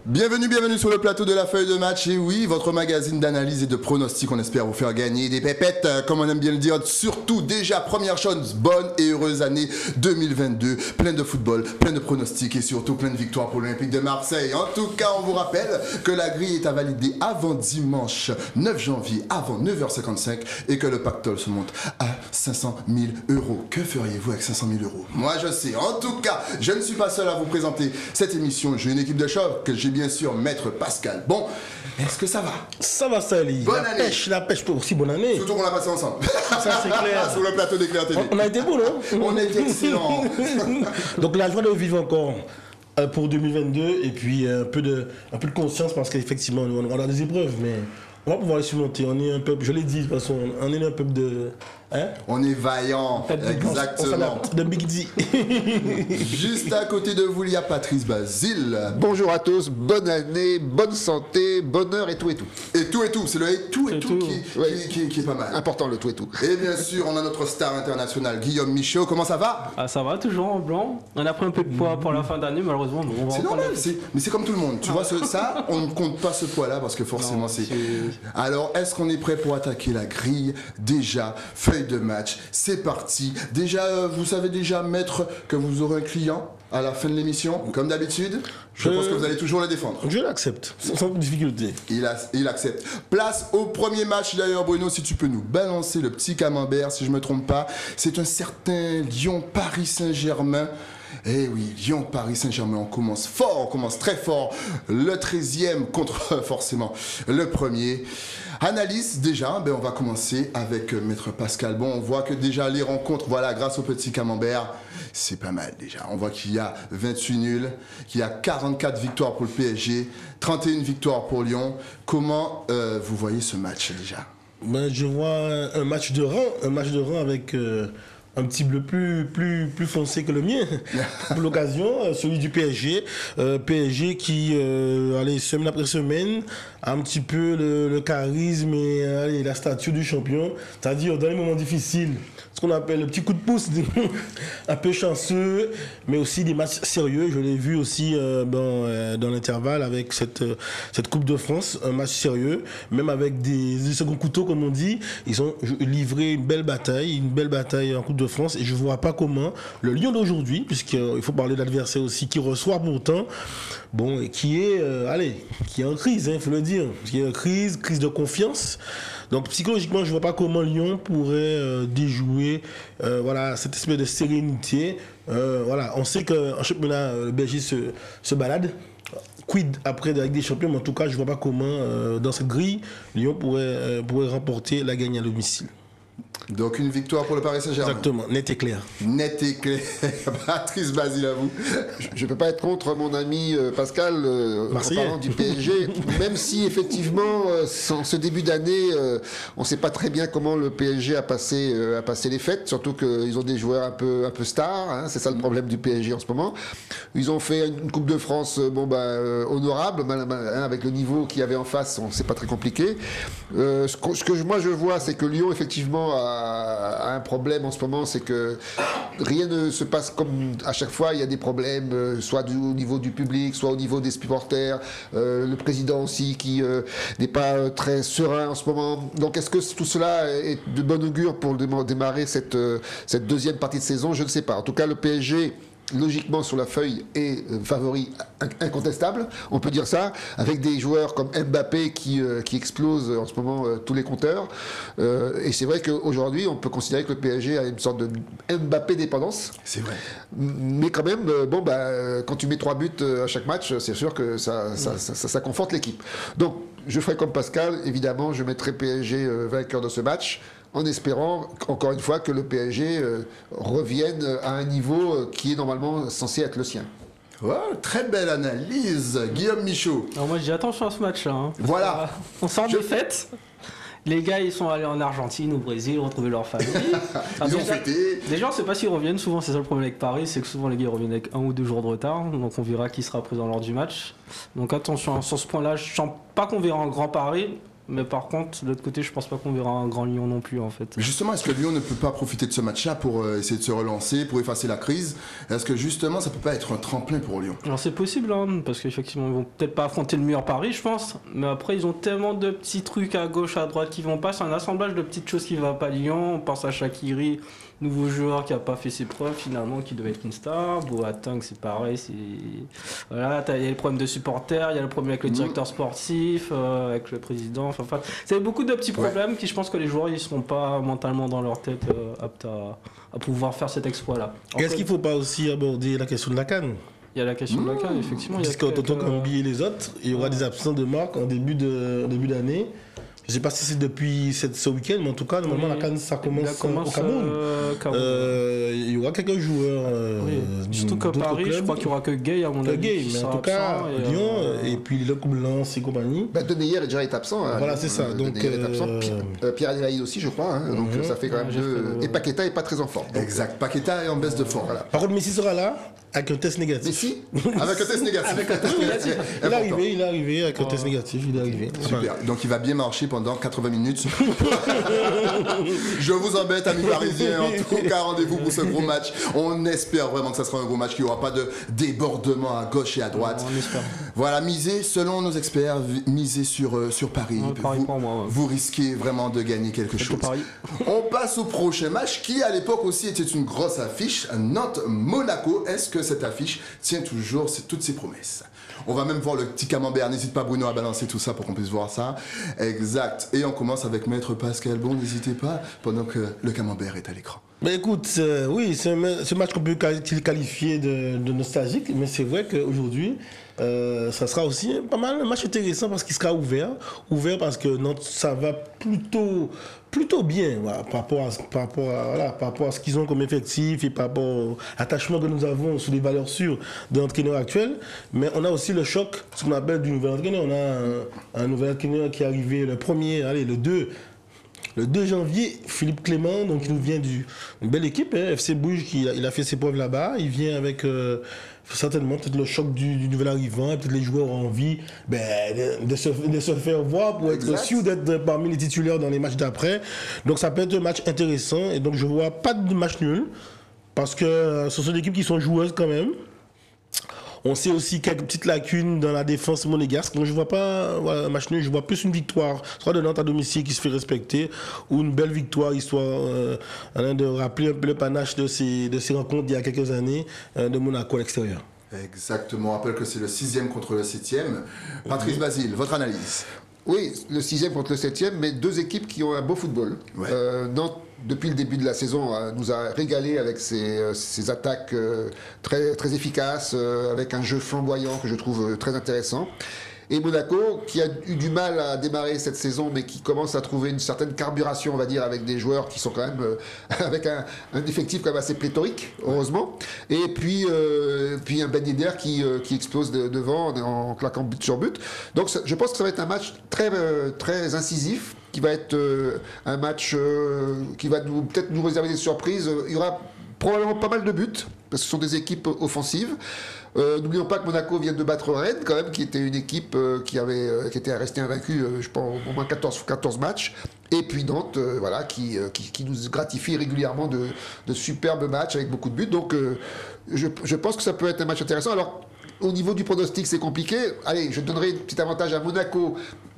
Bienvenue sur le plateau de la feuille de match. Et oui, votre magazine d'analyse et de pronostic, on espère vous faire gagner des pépettes, comme on aime bien le dire. Surtout, déjà, première chose, bonne et heureuse année 2022. Plein de football, plein de pronostics et surtout plein de victoires pour l'Olympique de Marseille. En tout cas, on vous rappelle que la grille est à valider avant dimanche 9 janvier, avant 9h55 et que le pactole se monte à 500 000 euros. Que feriez-vous avec 500 000 euros? Moi, je sais. En tout cas, je ne suis pas seul à vous présenter cette émission. J'ai une équipe de choc que j'ai bien sûr Maître Pascal. Bon, est-ce que ça va? Ça va, Sally. Bonne année. La pêche aussi, bonne année. Surtout qu'on l'a passé ensemble. Ça, c'est clair. Sur le plateau d'Éclair TV. On a été beau, non? On a été excellent. Donc, la joie de vivre encore pour 2022 et puis un peu de conscience parce qu'effectivement, on a des épreuves, mais on va pouvoir les surmonter. On est un peuple, je l'ai dit, de toute façon, on est un peuple de... Hein? On est vaillant, exactement. De Big D. Juste à côté de vous, il y a Patrice Basile. Bonjour à tous, bonne année, bonne santé, bonheur et tout et tout. Et tout, c'est le et tout qui est pas mal. Important le tout et tout. Et bien sûr, on a notre star international, Guillaume Michaud. Comment ça va? Ah, ça va, toujours en blanc. On a pris un peu de poids pour la fin d'année, malheureusement. On va c'est normal, mais c'est comme tout le monde. Tu vois, ça, on ne compte pas ce poids-là parce que forcément, c'est... Alors, est-ce qu'on est prêt pour attaquer la grille? Déjà, feuille de match, c'est parti. Déjà, vous savez déjà, Maître, que vous aurez un client à la fin de l'émission, comme d'habitude. Je pense que vous allez toujours le défendre. Je l'accepte, sans difficulté. Il accepte. Place au premier match d'ailleurs, Bruno, si tu peux nous balancer le petit camembert, si je ne me trompe pas. C'est un certain Lyon-Paris Saint-Germain. Eh oui, Lyon-Paris Saint-Germain, on commence fort, on commence très fort. Le 13e contre forcément le premier. Analyse déjà, on va commencer avec Maître Pascal. Bon, on voit que déjà les rencontres, voilà, grâce au petit camembert, c'est pas mal déjà. On voit qu'il y a 28 nuls, qu'il y a 44 victoires pour le PSG, 31 victoires pour Lyon. Comment vous voyez ce match déjà? Je vois un match de rang avec... un petit bleu plus foncé que le mien pour l'occasion, celui du PSG. PSG qui, semaine après semaine, a un petit peu le charisme et la stature du champion. C'est-à-dire, dans les moments difficiles, ce qu'on appelle le petit coup de pouce, un peu chanceux, mais aussi des matchs sérieux. Je l'ai vu aussi dans l'intervalle avec cette Coupe de France, un match sérieux, même avec des seconds couteaux, comme on dit. Ils ont livré une belle bataille en Coupe de France, et je ne vois pas comment le Lyon d'aujourd'hui, puisqu'il faut parler de l'adversaire aussi, qui reçoit pourtant, et qui est en crise, il faut le dire, qui est en crise de confiance. Donc psychologiquement, je ne vois pas comment Lyon pourrait déjouer cette espèce de sérénité. On sait qu'en championnat, le PSG se balade. Quid après avec des champions, mais en tout cas, je ne vois pas comment, dans cette grille, Lyon pourrait remporter la gagne à domicile. Donc une victoire pour le Paris Saint-Germain. Exactement, net et clair. Net et clair. Patrice Basile, à vous. Je ne peux pas être contre mon ami Pascal en parlant du PSG, même si effectivement, en ce début d'année, on ne sait pas très bien comment le PSG a passé les fêtes, surtout qu'ils ont des joueurs un peu stars, hein, c'est ça le problème du PSG en ce moment. Ils ont fait une Coupe de France honorable, avec le niveau qu'il y avait en face, c'est pas très compliqué. Ce que moi je vois, c'est que Lyon effectivement a un problème en ce moment, c'est que rien ne se passe comme à chaque fois. Il y a des problèmes, soit au niveau du public, soit au niveau des supporters, le président aussi qui n'est pas très serein en ce moment. Donc est-ce que tout cela est de bon augure pour démarrer cette deuxième partie de saison? Je ne sais pas. En tout cas, le PSG, logiquement sur la feuille, est favori incontestable, on peut dire ça, avec des joueurs comme Mbappé qui explosent en ce moment tous les compteurs. Et c'est vrai qu'aujourd'hui, on peut considérer que le PSG a une sorte de Mbappé dépendance. C'est vrai. Mais quand même, quand tu mets 3 buts à chaque match, c'est sûr que ça conforte l'équipe. Donc, je ferai comme Pascal, évidemment, je mettrai PSG vainqueur de ce match, en espérant, encore une fois, que le PSG revienne à un niveau qui est normalement censé être le sien. Ouais, très belle analyse, Guillaume Michaud. Alors moi, je dis attention à ce match-là. Hein. Voilà. On sort des fêtes. Les gars, ils sont allés en Argentine, au Brésil, retrouver leur famille. Ils ont fêté. Déjà, on ne sait pas s'ils reviennent. Souvent, c'est ça le problème avec Paris, c'est que souvent les gars reviennent avec 1 ou 2 jours de retard. Donc, on verra qui sera présent lors du match. Donc, attention sur ce point-là. Je ne sens pas qu'on verra un grand Paris. Mais par contre, de l'autre côté, je pense pas qu'on verra un grand Lyon non plus en fait. Mais justement, est-ce que Lyon ne peut pas profiter de ce match-là pour essayer de se relancer, pour effacer la crise? Est-ce que justement, ça peut pas être un tremplin pour Lyon? Alors c'est possible, hein, parce qu'effectivement, ils vont peut-être pas affronter le meilleur Paris, je pense. Mais après, ils ont tellement de petits trucs à gauche, à droite qui vont pas. C'est un assemblage de petites choses qui va pas Lyon. On pense à Shaqiri, nouveau joueur qui a pas fait ses preuves finalement, qui devait être une star. Boateng, c'est pareil. Voilà, il y a les problèmes de supporters, il y a le problème avec le directeur sportif, avec le président. Enfin, c'est beaucoup de petits problèmes qui, je pense que les joueurs, ils seront pas mentalement dans leur tête aptes à pouvoir faire cet exploit-là. Est-ce qu'il ne faut pas aussi aborder la question de la CAN? Il y a la question de la CAN, effectivement. Puisque Tonton Kambi et les autres, il y aura des absents de marque en début d'année. Je ne sais pas si c'est depuis ce week-end, mais en tout cas, normalement, la CAN, ça commence au Cameroun. Il y aura quelques joueurs. Surtout que Paris, je crois qu'il n'y aura que Gay à mon avis. Mais en tout cas, Lyon, et puis les comme Lens et compagnie. Deneyer est déjà absent. Voilà, c'est ça. Donc, Pierre Adélaïde aussi, je crois. Donc ça fait quand même deux. Et Paqueta n'est pas très en forme. Exact. Paqueta est en baisse de forme. Voilà. Par contre, Messi sera là avec un test négatif. Messi avec un test négatif. Il est arrivé avec un test négatif. Il est arrivé. Super. Donc il va bien marcher pendant 80 minutes. Je vous embête, amis parisiens. En tout cas, rendez-vous pour ce gros match. On espère vraiment que ça sera un gros match, qu'il n'y aura pas de débordement à gauche et à droite. On espère. Voilà, misez, selon nos experts, misez sur Paris. Paris pour moi, vous risquez vraiment de gagner quelque chose. On passe au prochain match qui, à l'époque aussi, était une grosse affiche. Nantes-Monaco. Est-ce que cette affiche tient toujours toutes ses promesses? On va même voir le petit camembert. N'hésite pas, Bruno, à balancer tout ça pour qu'on puisse voir ça. Exact. Et on commence avec Maître Pascal. Bon, n'hésitez pas, pendant que le camembert est à l'écran. Mais écoute, oui, c'est un match qu'on peut qualifier de nostalgique, mais c'est vrai qu'aujourd'hui, ça sera aussi pas mal un match intéressant parce qu'il sera ouvert parce que Nantes, ça va plutôt bien, voilà, par rapport à ce qu'ils ont comme effectif et par rapport au attachement que nous avons sur les valeurs sûres de l'entraîneur actuel. Mais on a aussi le choc, ce qu'on appelle du nouvel entraîneur. On a un nouvel entraîneur qui est arrivé le 2 janvier, Philippe Clément, donc il nous vient d'une belle équipe, FC Bruges, il a fait ses preuves là-bas. Il vient avec certainement peut-être le choc du nouvel arrivant, et peut-être les joueurs ont envie de se faire voir pour être sûr d'être parmi les titulaires dans les matchs d'après. Donc ça peut être un match intéressant, et donc je ne vois pas de match nul, parce que ce sont des équipes qui sont joueuses quand même. On sait aussi quelques petites lacunes dans la défense monégasque. Donc je ne vois pas un match nul, je vois plus une victoire, soit de Nantes à domicile qui se fait respecter, ou une belle victoire, histoire de rappeler un peu le panache de ces rencontres d'il y a quelques années de Monaco à l'extérieur. Exactement, on rappelle que c'est le 6e contre le 7e. Patrice Basile, votre analyse? Oui, le 6e contre le 7e, mais deux équipes qui ont un beau football. Ouais. Nantes, depuis le début de la saison, nous a régalé avec ses attaques très, très efficaces, avec un jeu flamboyant que je trouve très intéressant. Et Monaco, qui a eu du mal à démarrer cette saison, mais qui commence à trouver une certaine carburation, on va dire, avec des joueurs qui sont quand même avec un effectif quand même assez pléthorique, heureusement. Et puis un Ben Yedder qui explose devant en claquant but sur but. Donc je pense que ça va être un match très, très incisif, qui va être un match qui va peut-être nous réserver des surprises. Il y aura probablement pas mal de buts, parce que ce sont des équipes offensives. N'oublions pas que Monaco vient de battre Rennes, quand même, qui était une équipe qui était restée invaincue, je pense, au moins 14 matchs. Et puis Nantes, voilà, qui nous gratifie régulièrement de superbes matchs avec beaucoup de buts. Donc, je pense que ça peut être un match intéressant. Alors, au niveau du pronostic, c'est compliqué. Allez, je donnerai un petit avantage à Monaco,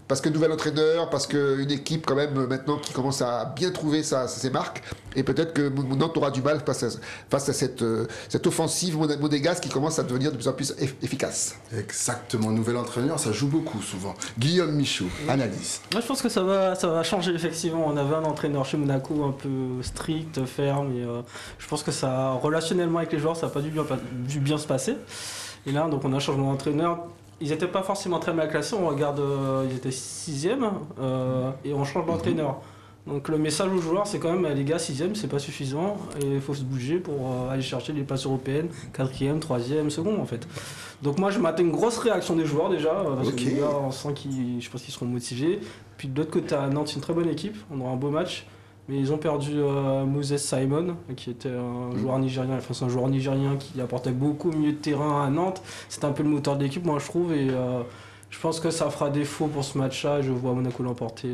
parce que nouvel entraîneur, parce qu'une équipe quand même maintenant qui commence à bien trouver ses marques, et peut-être que Nantes aura du mal face à cette offensive monégasque qui commence à devenir de plus en plus efficace. Exactement, nouvel entraîneur, ça joue beaucoup souvent. Guillaume Michaud, analyse. Moi je pense que ça va changer effectivement. On avait un entraîneur chez Monaco un peu strict, ferme, et je pense que ça, relationnellement avec les joueurs, ça n'a pas dû bien se passer. Et là, donc on a un changement d'entraîneur. Ils n'étaient pas forcément très mal classés, on regarde, ils étaient 6e et on change d'entraîneur. Donc le message aux joueurs, c'est quand même, les gars, 6e, c'est pas suffisant et il faut se bouger pour aller chercher les places européennes, 4e, 3e, 2e en fait. Donc moi je m'attends une grosse réaction des joueurs déjà, parce que les gars, on sent je pense qu'ils seront motivés. Puis de l'autre côté à Nantes, c'est une très bonne équipe, on aura un beau match. Mais ils ont perdu Moses Simon, qui était un joueur nigérien. Enfin, c'est un joueur nigérien qui apportait beaucoup au milieu de terrain à Nantes. C'était un peu le moteur de l'équipe, moi je trouve. Et Je pense que ça fera défaut pour ce match-là. Je vois Monaco l'emporter,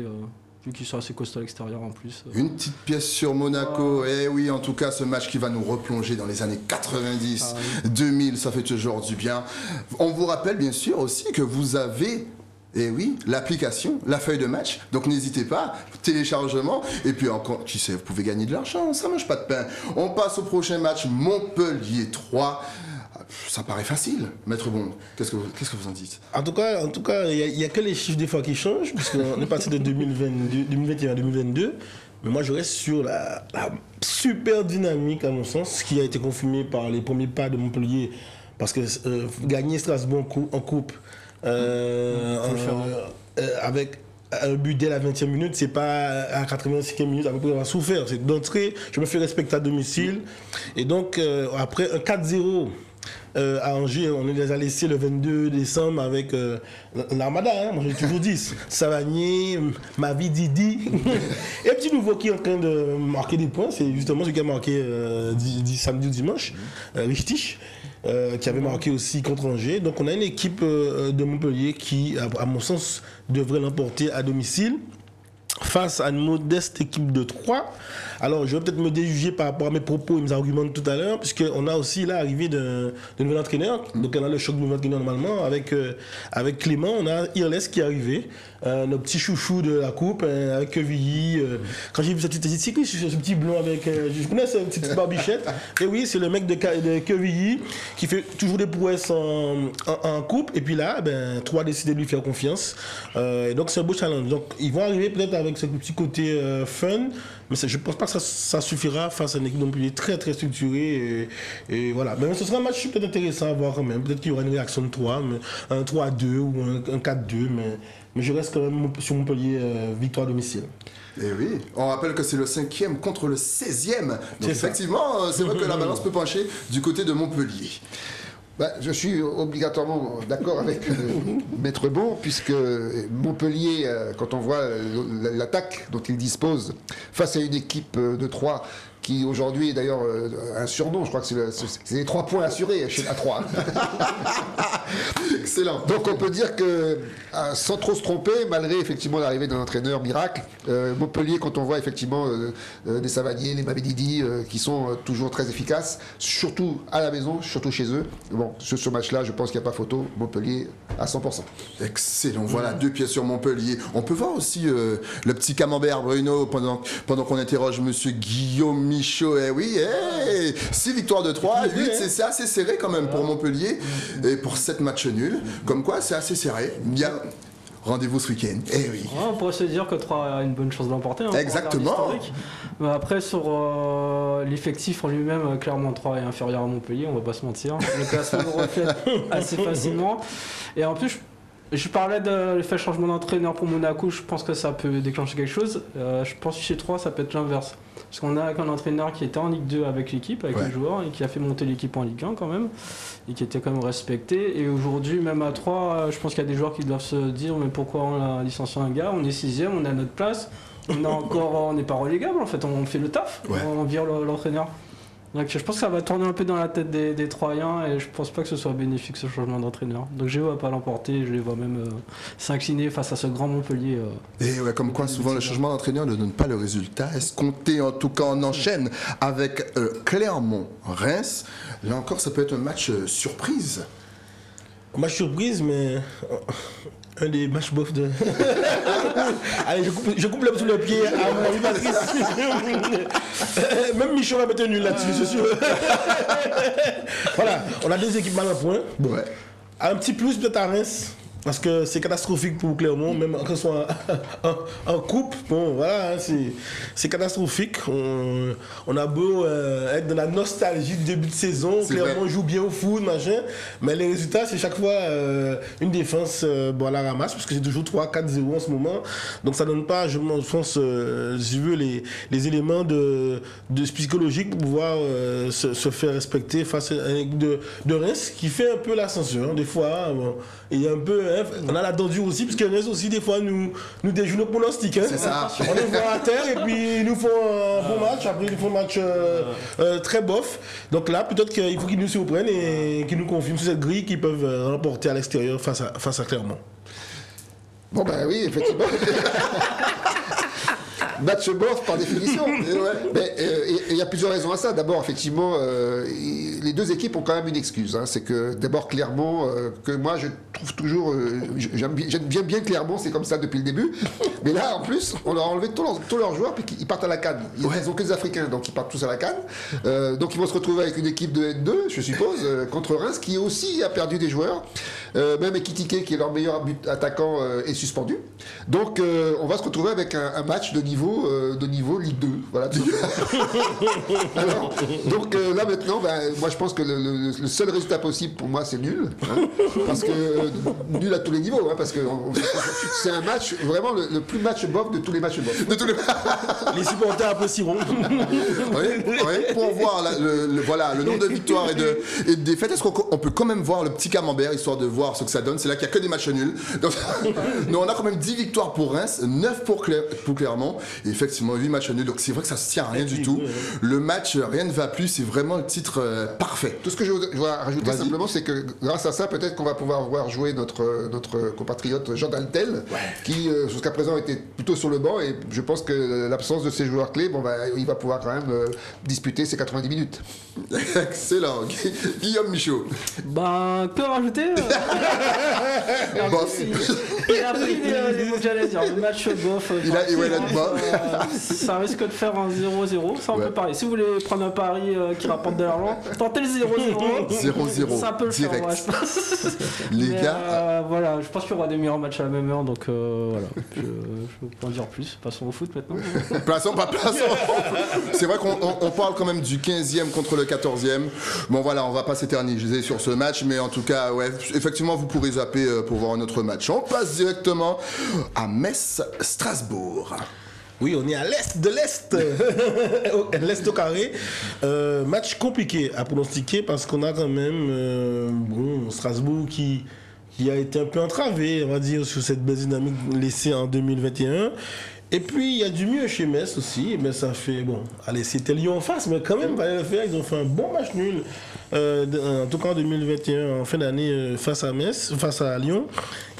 vu qu'ils sont assez costauds à l'extérieur en plus. Une petite pièce sur Monaco. Eh oui, en tout cas, ce match qui va nous replonger dans les années 90, 2000, ça fait toujours du bien. On vous rappelle bien sûr aussi que vous avez... Et oui, l'application, la feuille de match. Donc n'hésitez pas, téléchargement. Et puis encore, tu sais, vous pouvez gagner de l'argent, ça mange pas de pain. On passe au prochain match, Montpellier 3. Ça paraît facile, Maître Bond. Qu'est-ce que vous en dites? En tout cas, il n'y a que les chiffres des fois qui changent, puisqu'on est passé de 2021 à 2022. Mais moi, je reste sur la super dynamique, à mon sens, qui a été confirmée par les premiers pas de Montpellier. Parce que gagner Strasbourg en coupe, avec un but dès la 20e minute, c'est pas à 85e minute à peu près on va souffrir. C'est d'entrée, je me fais respecter à domicile. Et donc, après un 4-0 à Angers, on les a laissés le 22 décembre avec l'Armada, hein, moi j'ai toujours dit, Savanier, Mavi Didi. Et un petit nouveau qui est en train de marquer des points, c'est justement celui qui a marqué samedi ou dimanche, Richtich. Qui avait marqué aussi contre Angers. Donc on a une équipe de Montpellier qui, à mon sens, devrait l'emporter à domicile face à une modeste équipe de 3. Alors je vais peut-être me déjuger par rapport à mes propos et mes arguments de tout à l'heure, puisqu'on a aussi l'arrivée d'un nouvel entraîneur. Donc on a le choc du nouvel entraîneur normalement. Avec Clément, on a Irles qui est arrivé, notre petit chouchou de la coupe, avec Quevilly. Quand j'ai vu cette petite c'est ce petit blond avec... je connais cette petite barbichette. Et oui, c'est le mec de Quevilly qui fait toujours des prouesses en coupe. Et puis là, 3 a décidé de lui faire confiance. Et donc c'est un beau challenge. Donc ils vont arriver peut-être avec ce petit côté fun, mais je ne pense pas que ça suffira face à une équipe non plus très très structurée. Et voilà. Mais ce sera un match peut-être intéressant à voir quand même. Peut-être qu'il y aura une réaction de 3, un 3-2 ou un 4-2, mais je reste quand même sur Montpellier, victoire à domicile. Et oui, on rappelle que c'est le 5e contre le 16e. Donc effectivement, c'est vrai que la balance peut pencher du côté de Montpellier. Je suis obligatoirement d'accord avec Maître Bon, puisque Montpellier, quand on voit l'attaque dont il dispose face à une équipe de 3 qui aujourd'hui est d'ailleurs un surnom, je crois que c'est les 3 points assurés chez la 3. Excellent. Donc on peut dire que, sans trop se tromper, malgré effectivement l'arrivée d'un entraîneur miracle, Montpellier, quand on voit effectivement des Savanier, les Mabedidi, qui sont toujours très efficaces, surtout à la maison, surtout chez eux. Bon, sur ce match-là, je pense qu'il n'y a pas photo, Montpellier à 100%. Excellent, voilà 2 pièces sur Montpellier. On peut voir aussi le petit camembert Bruno pendant qu'on interroge monsieur Guillaume Michaud. Eh oui, 6 victoires de 3, 8, c'est assez serré quand même pour Montpellier. Et pour 7 matchs nuls, comme quoi c'est assez serré. Bien. Rendez-vous ce week-end. Eh oui. Ouais, on pourrait se dire que 3 a une bonne chance de l'emporter. Exactement. Mais après, sur l'effectif en lui-même, clairement 3 est inférieur à Montpellier, on va pas se mentir. Le classement le reflète assez facilement. Et en plus, je parlais de l'effet changement d'entraîneur pour Monaco, je pense que ça peut déclencher quelque chose. Je pense que chez 3, ça peut être l'inverse. Parce qu'on a un entraîneur qui était en Ligue 2 avec l'équipe, avec les joueurs, et qui a fait monter l'équipe en Ligue 1 quand même, et qui était quand même respecté. Et aujourd'hui, même à 3, je pense qu'il y a des joueurs qui doivent se dire mais pourquoi on a licencié un gars, on est 6e, on a notre place, on n'est pas relégable en fait, on fait le taf, on vire l'entraîneur. Donc je pense que ça va tourner un peu dans la tête des Troyens et je pense pas que ce soit bénéfique ce changement d'entraîneur. Donc je ne vois pas l'emporter, je les vois même s'incliner face à ce grand Montpellier. Et ouais, comme quoi souvent le changement d'entraîneur ne donne pas le résultat escompté. En tout cas on enchaîne avec Clermont-Reims. Là encore ça peut être un match surprise. Un match surprise mais... un des matchs bof de... Allez, je coupe l'homme sous le pied à mon ami Patrice. Même Michel va mettre un nul là-dessus, c'est sûr. Voilà, on a 2 équipes mal à point. Ouais. Un petit plus peut-être à Reims. Parce que c'est catastrophique pour Clermont, même que ce soit en coupe, bon voilà, c'est catastrophique. On a beau être dans la nostalgie du début de saison, Clermont joue bien au foot, machin, mais les résultats c'est chaque fois une défense à la ramasse, parce que c'est toujours 3-4-0 en ce moment. Donc ça donne pas, je pense, si je veux, les éléments de psychologique pour pouvoir se faire respecter face à une équipe de Reims qui fait un peu l'ascension. Des fois, il y a un peu hein. On a la dent dure aussi, parce qu'il y en a aussi, des fois, nous déjouent nos pronostics. Hein. C'est ça. On les voit à terre et puis ils nous font un bon match. Après, ils nous font un match très bof. Donc là, peut-être qu'il faut qu'ils nous surprennent et qu'ils nous confirment sur cette grille qu'ils peuvent remporter à l'extérieur face à Clermont. Bon, ben oui, effectivement. Match bof par définition. Mais il y a plusieurs raisons à ça. D'abord, effectivement, les deux équipes ont quand même une excuse. Hein. C'est que d'abord Clermont, que moi je trouve toujours, j'aime bien Clermont, c'est comme ça depuis le début. Mais là, en plus, on leur a enlevé tous leurs joueurs puis ils partent à la CAN. Ils n'ont que des Africains, donc ils partent tous à la CAN. Donc ils vont se retrouver avec une équipe de N2, je suppose, contre Reims, qui aussi a perdu des joueurs. Même Ekitike, qui est leur meilleur attaquant, est suspendu. Donc on va se retrouver avec un match de niveau Ligue 2. Voilà. Alors, donc là maintenant, moi je pense que le seul résultat possible pour moi c'est nul. Hein, parce que nul à tous les niveaux. Hein, parce que c'est un match vraiment le plus match bof de tous les matchs bof. Les supporters apprécieront. Pour voir le nombre de victoires et de défaites, est-ce qu'on peut quand même voir le petit camembert, histoire de voir ce que ça donne? C'est là qu'il n'y a que des matchs nuls. Donc, nous, on a quand même 10 victoires pour Reims, 9 pour Clermont, et effectivement 8 matchs nuls. Donc c'est vrai que ça ne se tient à rien du tout. Le match, rien ne va plus, c'est vraiment le titre parfait. Tout ce que je voudrais rajouter simplement, c'est que grâce à ça, peut-être qu'on va pouvoir voir jouer notre compatriote Jean Daltel, qui jusqu'à présent était plutôt sur le banc, et je pense que l'absence de ses joueurs clés, il va pouvoir quand même disputer ses 90 minutes. Excellent. Guillaume Michaud. Que rajouter Bof. Il a pris les mots que j'allais dire. Le match bof. Il a dit bof. Ça risque de faire un 0-0. Ça, on peut parier. Si vous voulez prendre un pari qui rapporte de l'argent, tentez le 0-0. 0-0. Ça peut le direct. faire, ouais, je pense. Les gars. Voilà, je pense qu'il y aura des meilleurs matchs à la même heure. Donc voilà. Je ne peux pas en dire plus. Passons au foot maintenant. Plaçons. C'est vrai qu'on parle quand même du 15e contre le 14e. Bon voilà, on va pas s'éterniser sur ce match, mais en tout cas, effectivement, vous pourrez zapper pour voir un autre match. On passe directement à Metz-Strasbourg. Oui, on est à l'est de l'est, l'est au carré. Match compliqué à pronostiquer parce qu'on a quand même Strasbourg qui a été un peu entravé, on va dire, sur cette belle dynamique laissée en 2021. Et puis, il y a du mieux chez Metz aussi. Mais ça fait, allez, c'était Lyon en face, mais quand même, il fallait le faire. Ils ont fait un bon match nul, en tout cas en 2021, en fin d'année, face à Metz, face à Lyon.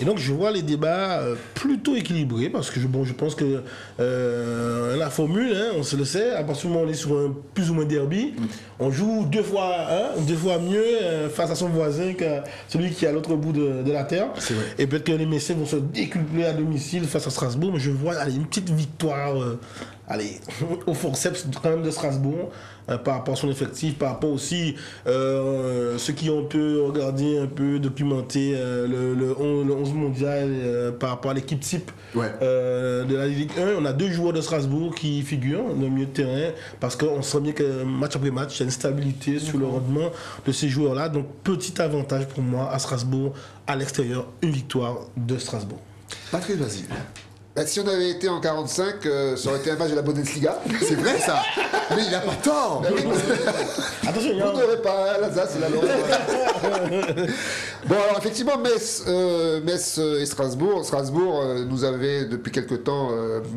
Et donc, je vois les débats plutôt équilibrés, parce que je pense que la formule, on se le sait, à partir du moment où on est sur un plus ou moins derby, on joue deux fois mieux face à son voisin que celui qui est à l'autre bout de la terre. Et peut-être que les Messins vont se décupler à domicile face à Strasbourg, mais je vois une petite victoire au forceps quand même de Strasbourg par rapport à son effectif, par rapport aussi ceux qui ont pu regarder un peu, documenter le 11 mondial par rapport à l'équipe type de la Ligue 1. On a 2 joueurs de Strasbourg qui figurent dans le milieu de terrain parce qu'on sent bien que match après match, il y a une stabilité sur le rendement de ces joueurs-là. Donc petit avantage pour moi à Strasbourg, à l'extérieur, une victoire de Strasbourg. Patrick, vas-y. Si on avait été en 45, ça aurait été un match de la Bundesliga. C'est vrai ça. Mais il n'a pas tort. Attention, on n'aurait pas l'Alsace, la Lorraine. Bon, alors effectivement, Metz et Strasbourg. Strasbourg nous avait depuis quelque temps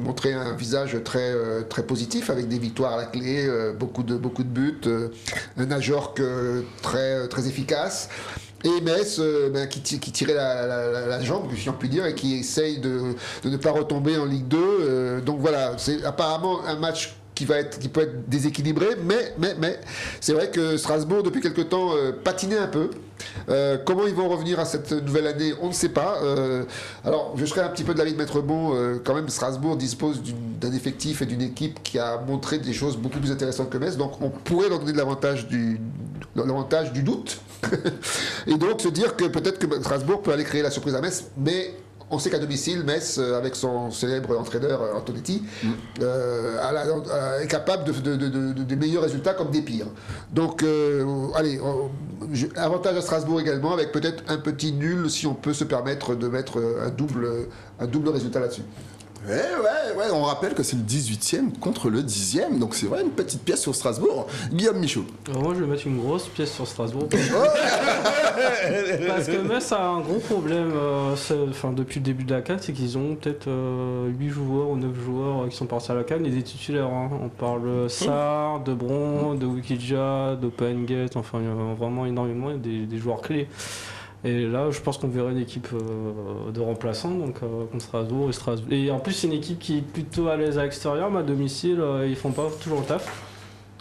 montré un visage très, très positif avec des victoires à la clé, beaucoup de buts, un Ajorc très, très efficace. Et Metz qui tirait la jambe, si on peut dire, et qui essaye de ne pas retomber en Ligue 2. Donc voilà, c'est apparemment un match qui peut être déséquilibré, mais c'est vrai que Strasbourg, depuis quelque temps, patinait un peu. Comment ils vont revenir à cette nouvelle année, on ne sait pas. Alors, je serais un petit peu de l'avis de Maître Bon. Quand même, Strasbourg dispose d'un effectif et d'une équipe qui a montré des choses beaucoup plus intéressantes que Metz. Donc, on pourrait leur donner l'avantage du doute. Et donc, se dire que peut-être que Strasbourg peut aller créer la surprise à Metz. Mais on sait qu'à domicile, Metz, avec son célèbre entraîneur Antonetti, est capable de meilleurs résultats comme des pires. Donc, avantage à Strasbourg également, avec peut-être un petit nul si on peut se permettre de mettre un double résultat là-dessus. Ouais, on rappelle que c'est le 18e contre le 10e, donc c'est vrai une petite pièce sur Strasbourg. Guillaume Michaud. Moi je vais mettre une grosse pièce sur Strasbourg. Parce que Metz a un gros problème depuis le début de la CAN, c'est qu'ils ont peut-être 8 joueurs ou 9 joueurs qui sont partis à la CAN et des titulaires. Hein. On parle Sarr, De Bron, de Wikidja, d'Opengate, enfin il y a vraiment énormément des joueurs clés. Et là, je pense qu'on verrait une équipe de remplaçants donc, contre Strasbourg. Et en plus, c'est une équipe qui est plutôt à l'aise à l'extérieur, mais à domicile, ils font pas toujours le taf.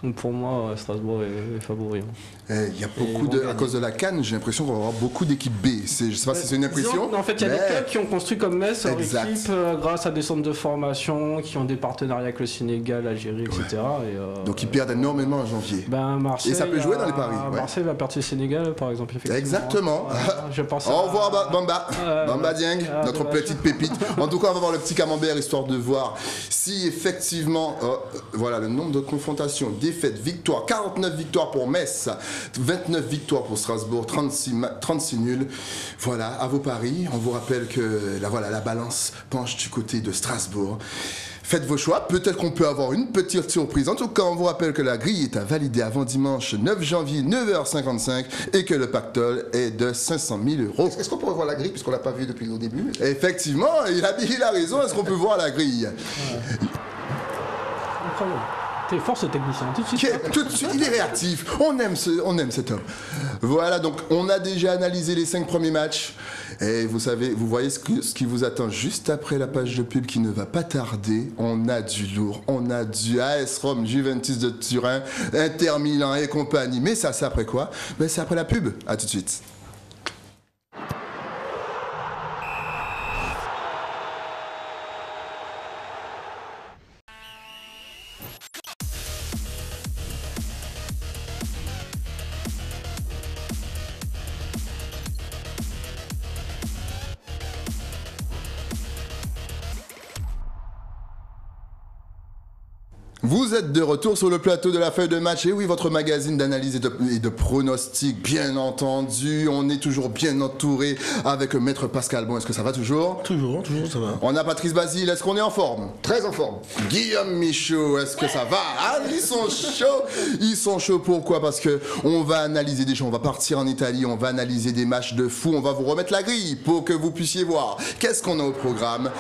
Donc pour moi, Strasbourg est favori. Il y a beaucoup à cause de la CAN, j'ai l'impression qu'on va avoir beaucoup d'équipes B. Je sais pas si c'est une impression. En fait, il y a des clubs qui ont construit comme Metz leur équipe grâce à des centres de formation, qui ont des partenariats avec le Sénégal, l'Algérie, etc. Et, donc ils perdent énormément en janvier. Marseille, et ça peut jouer dans les paris. Marseille va perdre le Sénégal, par exemple. Exactement. Je pense au revoir Bamba Dieng, notre petite pépite. En tout cas, on va voir le petit camembert histoire de voir si effectivement, voilà le nombre de confrontations, défaites, victoires, 49 victoires pour Metz. 29 victoires pour Strasbourg, 36 nuls. Voilà, à vos paris. On vous rappelle que la balance penche du côté de Strasbourg. Faites vos choix, peut-être qu'on peut avoir une petite surprise. En tout cas, on vous rappelle que la grille est à valider avant dimanche 9 janvier, 9h55 et que le pactole est de 500 000 €. Est-ce qu'on pourrait voir la grille puisqu'on ne l'a pas vu depuis le début? Effectivement, il a raison. Est-ce qu'on peut voir la grille? Incroyable. T'es fort ce technicien, tout de suite, il est réactif. On aime cet homme. Voilà, donc on a déjà analysé les 5 premiers matchs. Et vous voyez ce qui vous attend juste après la page de pub qui ne va pas tarder. On a du lourd, on a du AS Rome, Juventus de Turin, Inter Milan et compagnie. Mais ça, c'est après quoi? C'est après la pub. À tout de suite. Vous êtes de retour sur le plateau de la feuille de match. Et oui, votre magazine d'analyse et de pronostics, bien entendu. On est toujours bien entouré avec Maître Pascal. Bon, est-ce que ça va toujours? Toujours, ça va. On a Patrice Basile. Est-ce qu'on est en forme? Très en forme. Guillaume Michaud, est-ce que ça va? Ah, ils sont chauds. Ils sont chauds. Pourquoi? Parce que on va analyser des choses. On va partir en Italie. On va analyser des matchs de fou. On va vous remettre la grille pour que vous puissiez voir qu'est-ce qu'on a au programme.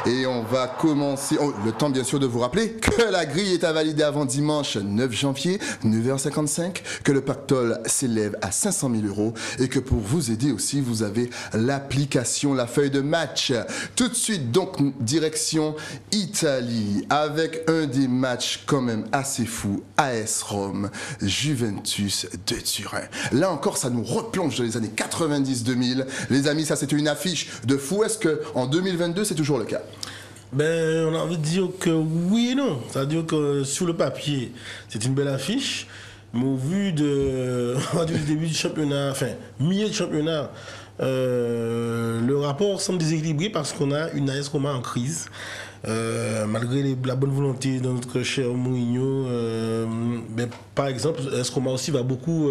Et on va commencer. Le temps, bien sûr, de vous rappeler que la grille est à valider avant dimanche 9 janvier, 9h55, que le pactole s'élève à 500 000 € et que pour vous aider aussi, vous avez l'application, la feuille de match. Tout de suite, donc, direction Italie, avec un des matchs quand même assez fou, AS Rome, Juventus de Turin. Là encore, ça nous replonge dans les années 90-2000. Les amis, ça c'était une affiche de fou. Est-ce qu'en 2022, c'est toujours le cas? On a envie de dire que oui et non. C'est-à-dire que sur le papier, c'est une belle affiche, mais au vu du début du championnat, enfin, milieu de championnat, le rapport semble déséquilibré parce qu'on a une AS Roma en crise. Malgré la bonne volonté de notre cher Mourinho, par exemple, AS Roma aussi va beaucoup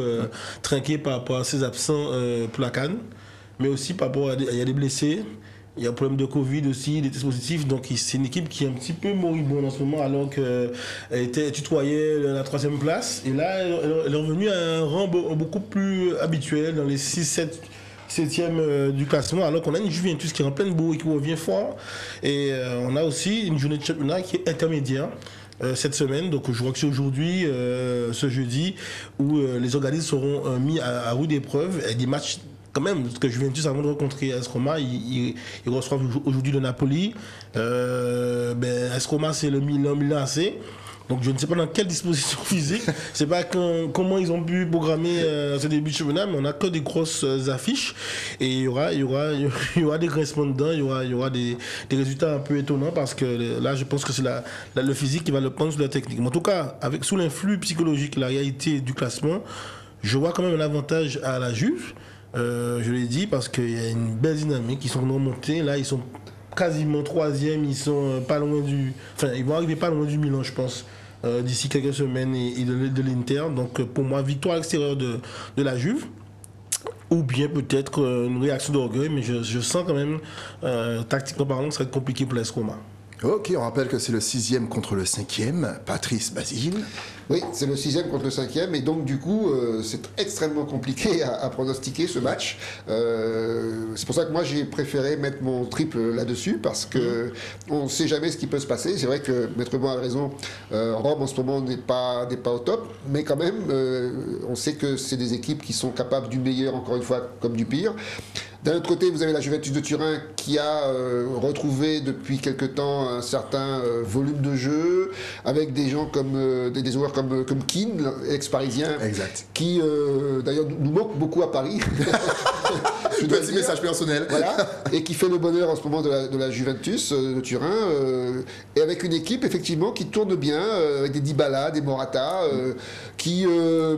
trinquer par rapport à ses absents pour la CAN, mais aussi par rapport il y a des blessés. Il y a un problème de Covid aussi, des tests positifs. Donc c'est une équipe qui est un petit peu moribonde en ce moment alors qu'elle tutoyait la 3e place. Et là, elle est revenue à un rang beaucoup plus habituel dans les 7e du classement, alors qu'on a une Juventus qui est en pleine bourre et qui revient fort. Et on a aussi une journée de championnat qui est intermédiaire. Cette semaine, donc je vois que c'est aujourd'hui, ce jeudi, où les organismes seront mis à rude épreuve et des matchs. Quand même, parce que Juventus, avant de rencontrer AS Roma, ils reçoivent aujourd'hui le Napoli. AS Roma, c'est le Milan AC. Donc je ne sais pas dans quelle disposition physique, je ne sais pas comment ils ont pu programmer ce début de championnat, mais on n'a que des grosses affiches. Et il y aura des grincements dedans, il y aura des résultats un peu étonnants, parce que là, je pense que c'est le physique qui va le prendre sur la technique. Mais en tout cas, sous l'influx psychologique, la réalité du classement, je vois quand même un avantage à la Juve. Je l'ai dit parce qu'il y a une belle dynamique, ils sont remontés, là ils sont quasiment 3e, ils sont pas loin ils vont arriver pas loin du Milan, je pense, d'ici quelques semaines et de l'Inter. Donc pour moi, victoire à l'extérieur de la Juve, ou bien peut-être une réaction d'orgueil, mais je sens quand même, tactiquement parlant, que ça va être compliqué pour l'AS Roma. Ok, on rappelle que c'est le 6e contre le 5e. Patrice Basile. Oui, c'est le 6e contre le 5e, et donc du coup, c'est extrêmement compliqué à pronostiquer ce match. C'est pour ça que moi j'ai préféré mettre mon triple là-dessus, parce que on ne sait jamais ce qui peut se passer. C'est vrai que Maître Bon a raison, Rome en ce moment n'est pas au top, mais quand même, on sait que c'est des équipes qui sont capables du meilleur, encore une fois, comme du pire. D'un autre côté, vous avez la Juventus de Turin qui a retrouvé depuis quelque temps un certain volume de jeu, avec des gens comme des joueurs comme Keane, ex-parisien, qui d'ailleurs nous manque beaucoup à Paris. Petit message personnel. Voilà, et qui fait le bonheur en ce moment de la Juventus de Turin, et avec une équipe effectivement qui tourne bien, avec des Dybala, des Morata, qui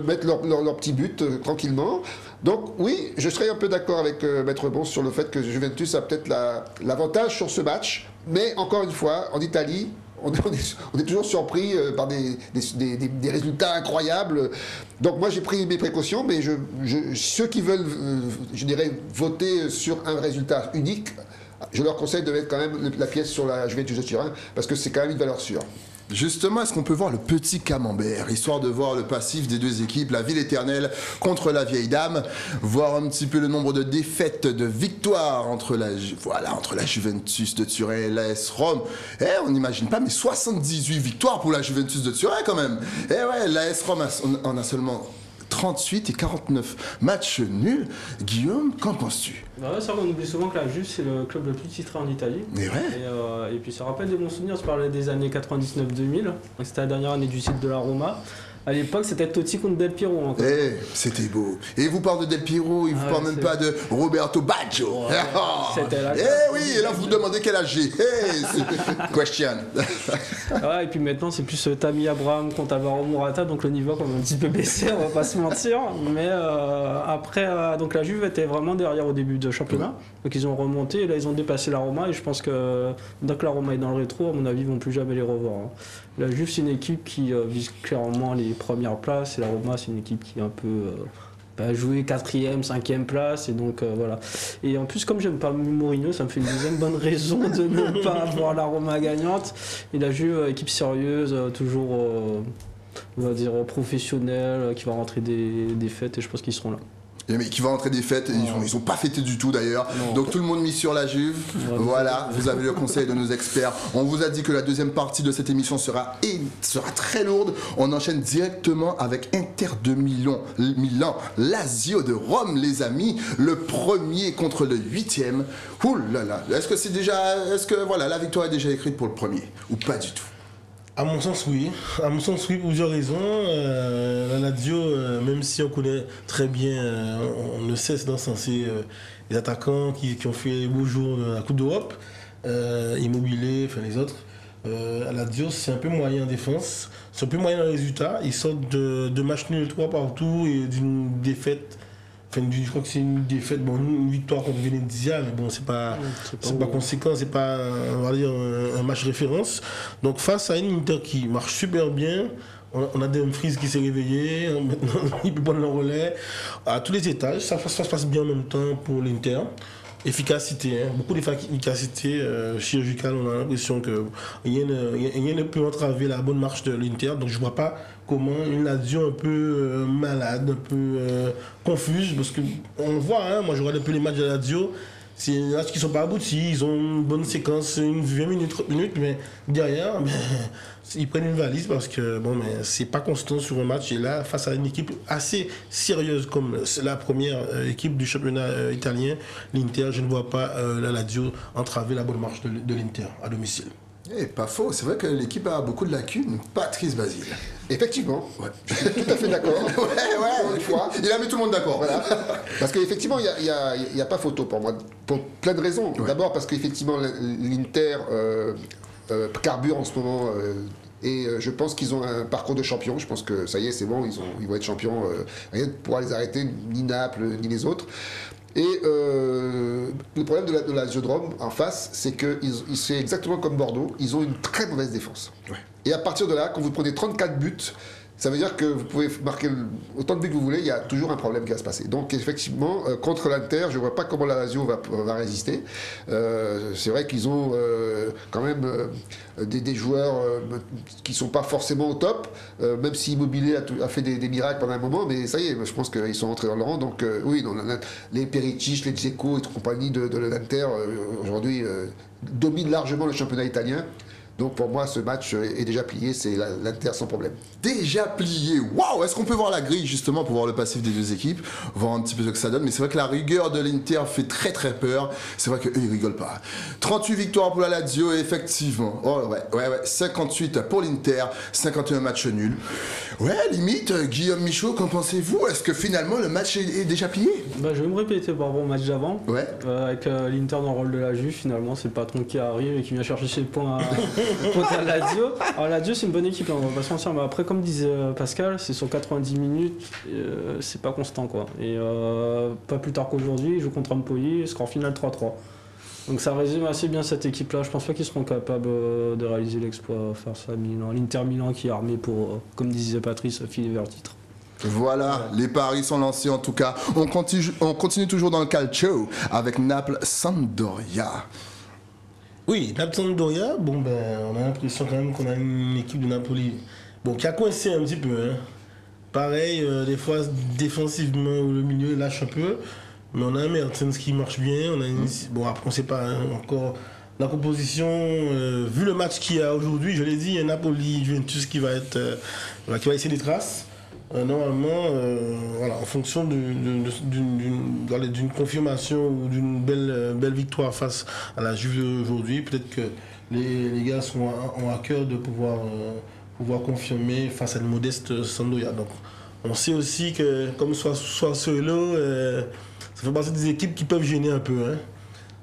mettent leur petit but tranquillement. Donc oui, je serais un peu d'accord avec Maître Bon sur le fait que Juventus a peut-être l'avantage sur ce match, mais encore une fois, en Italie, on est toujours surpris par des résultats incroyables. Donc moi j'ai pris mes précautions, mais ceux qui veulent, je dirais, voter sur un résultat unique, je leur conseille de mettre quand même la pièce sur la Juventus de Turin, parce que c'est quand même une valeur sûre. Justement, est-ce qu'on peut voir le petit camembert, histoire de voir le passif des deux équipes, la ville éternelle contre la vieille dame, voir un petit peu le nombre de défaites, de victoires entre la Juventus de Turin et l'AS Rome. On n'imagine pas, mais 78 victoires pour la Juventus de Turin quand même. L'AS Rome en a seulement 38 et 49 matchs nuls. Guillaume, qu'en penses-tu? C'est vrai qu'on oublie souvent que la Juve, c'est le club le plus titré en Italie. Et puis ça rappelle des bons souvenirs, je parlais des années 99-2000, c'était la dernière année du cycle de la Roma. À l'époque, c'était Totti contre Del Piero. C'était beau. Et il vous parle de Del Piero, il vous parle même pas de Roberto Baggio. C'était là. Et là vous vous demandez quel âge j'ai. Question. Et puis maintenant, c'est plus Tammy Abraham contre Alvaro Morata, donc le niveau a quand même un petit peu baissé, on va pas se mentir. Mais après, donc la Juve était vraiment derrière au début de championnat. Donc ils ont remonté, et là ils ont dépassé la Roma, et je pense que dès que la Roma est dans le rétro, à mon avis, ils vont plus jamais les revoir. La Juve, c'est une équipe qui vise clairement les premières places, et la Roma, c'est une équipe qui est un peu jouer 4e, 5e place, et donc voilà. Et en plus, comme j'aime pas Mourinho, ça me fait une deuxième bonne raison de ne pas avoir la Roma gagnante. Et la Juve, équipe sérieuse, toujours, on va dire, professionnelle, qui va rentrer des fêtes, et je pense qu'ils seront là. Mais qui va rentrer des fêtes, ils ont pas fêté du tout d'ailleurs. Donc tout le monde mis sur la Juve. Voilà, vous avez le conseil de nos experts. On vous a dit que la deuxième partie de cette émission sera très lourde. On enchaîne directement avec Inter de Milan, Lazio de Rome, les amis. Le premier contre le 8e. Ouh là là. Est-ce que la victoire est déjà écrite pour le premier ou pas du tout? À mon sens, oui. À mon sens, oui, pour plusieurs raisons. La Lazio, même si on connaît très bien, on ne cesse d'encenser les attaquants qui ont fait les beaux jours de la Coupe d'Europe, Immobilier, enfin les autres. La Lazio, c'est un peu moyen en défense, c'est un peu moyen dans les résultats. Ils sortent de matchs nuls 3 partout et d'une défaite. Enfin, je crois que c'est une défaite, une victoire contre Venezia, mais bon, c'est pas conséquent, c'est pas, on va dire, un match référence. Donc face à une Inter qui marche super bien, on a Dumfries qui s'est réveillé, maintenant il peut prendre le relais à tous les étages, ça se passe bien en même temps pour l'Inter. Efficacité, beaucoup d'efficacité chirurgicale, on a l'impression que rien ne peut entraver la bonne marche de l'Inter, donc je vois pas comment une Lazio un peu malade, un peu confuse, parce qu'on voit, moi je regarde un peu les matchs de la Lazio, c'est des matchs qui ne sont pas aboutis, ils ont une bonne séquence, 20 minutes, 30 minutes, mais derrière, ils prennent une valise parce que c'est pas constant sur un match. Et là, face à une équipe assez sérieuse comme la première équipe du championnat italien, l'Inter, je ne vois pas la Lazio entraver la bonne marche de l'Inter à domicile. Pas faux, c'est vrai que l'équipe a beaucoup de lacunes. Patrice Basile. Effectivement, je suis tout à fait d'accord. Une fois. Il a mis tout le monde d'accord. Voilà. Parce qu'effectivement, il n'y a pas photo pour moi, pour plein de raisons. D'abord parce qu'effectivement, l'Inter carbure en ce moment. Et je pense qu'ils ont un parcours de champion. Je pense que ça y est, c'est bon, ils vont être champions. Rien ne pourra les arrêter, ni Naples, ni les autres. Et le problème de la Lazio de Rome en face, c'est que c'est exactement comme Bordeaux, ils ont une très mauvaise défense. Et à partir de là, quand vous prenez 34 buts, ça veut dire que vous pouvez marquer autant de buts que vous voulez, il y a toujours un problème qui va se passer. Donc effectivement, contre l'Inter, je ne vois pas comment la Lazio va résister. C'est vrai qu'ils ont quand même des joueurs qui ne sont pas forcément au top, même si Immobilier a fait des miracles pendant un moment, mais ça y est, je pense qu'ils sont entrés dans le rang. Donc oui, les Perisic, les Dzeko et compagnie de l'Inter, aujourd'hui, dominent largement le championnat italien. Donc pour moi, ce match est déjà plié, c'est l'Inter sans problème. Déjà plié, waouh! Est-ce qu'on peut voir la grille justement pour voir le passif des deux équipes, voir un petit peu ce que ça donne? Mais c'est vrai que la rigueur de l'Inter fait très très peur. C'est vrai qu'eux ils rigolent pas. 38 victoires pour la Lazio, effectivement. Oh ouais. 58 pour l'Inter, 51 matchs nuls. Ouais, limite, Guillaume Michaud, qu'en pensez-vous? Est-ce que finalement le match est déjà plié? Bah, je vais me répéter par rapport au match d'avant. Ouais. Avec l'Inter dans le rôle de la Juve, finalement, c'est le patron qui arrive et qui vient chercher ses points contre la Lazio. Alors la Lazio, c'est une bonne équipe, hein, on va pas se mentir, mais après, comme disait Pascal, c'est sur 90 minutes, c'est pas constant, quoi. Et pas plus tard qu'aujourd'hui, ils jouent contre Empoli, score final 3-3. Donc ça résume assez bien cette équipe-là. Je pense pas qu'ils seront capables de réaliser l'exploit face à Milan. L'Inter Milan qui est armé pour, comme disait Patrice, filer vers le titre. Voilà, les paris sont lancés en tout cas. On continue toujours dans le calcio avec Naples-Sampdoria. Oui, Naples-Sampdoria, bon ben, on a l'impression quand même qu'on a une équipe de Napoli qui a coincé un petit peu. Hein. Pareil, des fois défensivement, le milieu lâche un peu. Mais on a un Mertens qui marche bien. Bon, après, on ne sait pas encore la composition. Vu le match qu'il y a aujourd'hui, je l'ai dit, il y a Napoli-Juventus qui va laisser des traces. Normalement, voilà, en fonction d'une confirmation ou d'une belle victoire face à la Juve aujourd'hui, peut-être que les gars ont à cœur de pouvoir confirmer face à une modeste Sampdoria. Donc, on sait aussi que, comme Sassuolo, ça fait partie des équipes qui peuvent gêner un peu. Hein.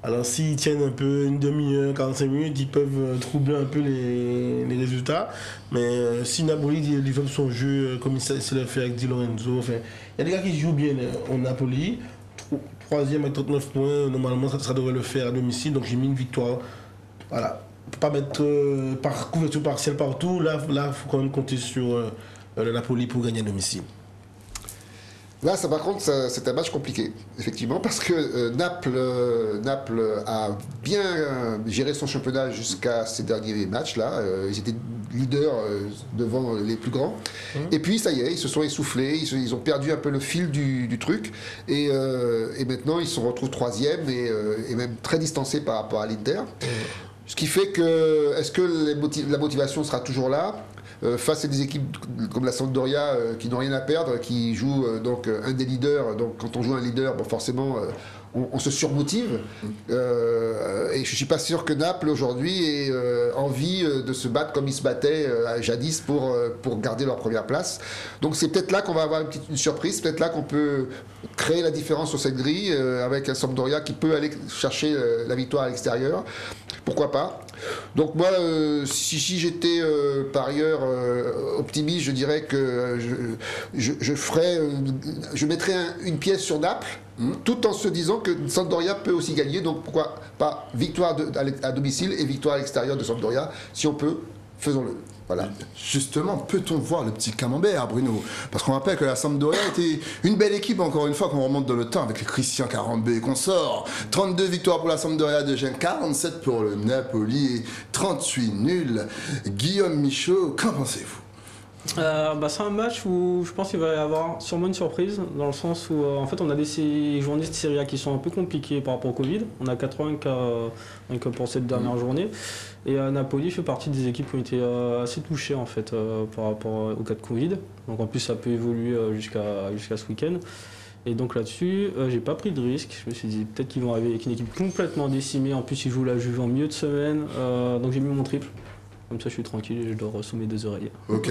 Alors s'ils tiennent un peu une demi-heure, 45 minutes, ils peuvent troubler un peu les résultats. Mais si Napoli développe son jeu comme il sait le faire avec Di Lorenzo, il y a des gars qui jouent bien au Napoli. Troisième avec 39 points, normalement ça devrait le faire à domicile. Donc j'ai mis une victoire. Voilà. On ne peut pas mettre par couverture partielle partout. Là, il faut quand même compter sur le Napoli pour gagner à domicile. Là, ça, par contre, c'est un match compliqué, effectivement, parce que Naples a bien géré son championnat jusqu'à ces derniers matchs-là. Ils étaient leaders devant les plus grands. Et puis, ça y est, ils se sont essoufflés, ils ont perdu un peu le fil du truc. Et maintenant, ils se retrouvent troisième et même très distancés par rapport à l'Inter. Ce qui fait que, est-ce que la motivation sera toujours là face à des équipes comme la Sampdoria qui n'ont rien à perdre, qui jouent donc un des leaders. Donc quand on joue un leader, bon, forcément on se surmotive. Et je ne suis pas sûr que Naples aujourd'hui ait envie de se battre comme ils se battaient jadis pour garder leur première place. Donc c'est peut-être là qu'on va avoir une surprise, peut-être là qu'on peut créer la différence sur cette grille avec un Sampdoria qui peut aller chercher la victoire à l'extérieur. Pourquoi pas? Donc moi, si j'étais parieur optimiste, je dirais que je mettrais une pièce sur Naples, tout en se disant que Sampdoria peut aussi gagner. Donc pourquoi pas victoire à domicile et victoire à l'extérieur de Sampdoria. Si on peut, faisons-le. Voilà. Justement, peut-on voir le petit camembert, Bruno? Parce qu'on rappelle que la Sampdoria était une belle équipe, encore une fois, quand on remonte dans le temps, avec les Christian Carambeu et consorts. 32 victoires pour la Sampdoria de Gênes, 47 pour le Napoli et 38 nuls. Guillaume Michaud, qu'en pensez-vous? C'est un match où je pense qu'il va y avoir sûrement une surprise, dans le sens où en fait on a des journées de Serie A qui sont un peu compliquées par rapport au Covid. On a 80 cas pour cette dernière journée. Et Napoli fait partie des équipes qui ont été assez touchées en fait par rapport au cas de Covid. Donc en plus ça peut évoluer jusqu'à ce week-end. Et donc là-dessus, j'ai pas pris de risque. Je me suis dit peut-être qu'ils vont arriver avec une équipe complètement décimée. En plus ils jouent la Juve en milieu de semaine. Donc j'ai mis mon triple. Comme ça, je suis tranquille et je dors sous mes 2 oreilles. Ok.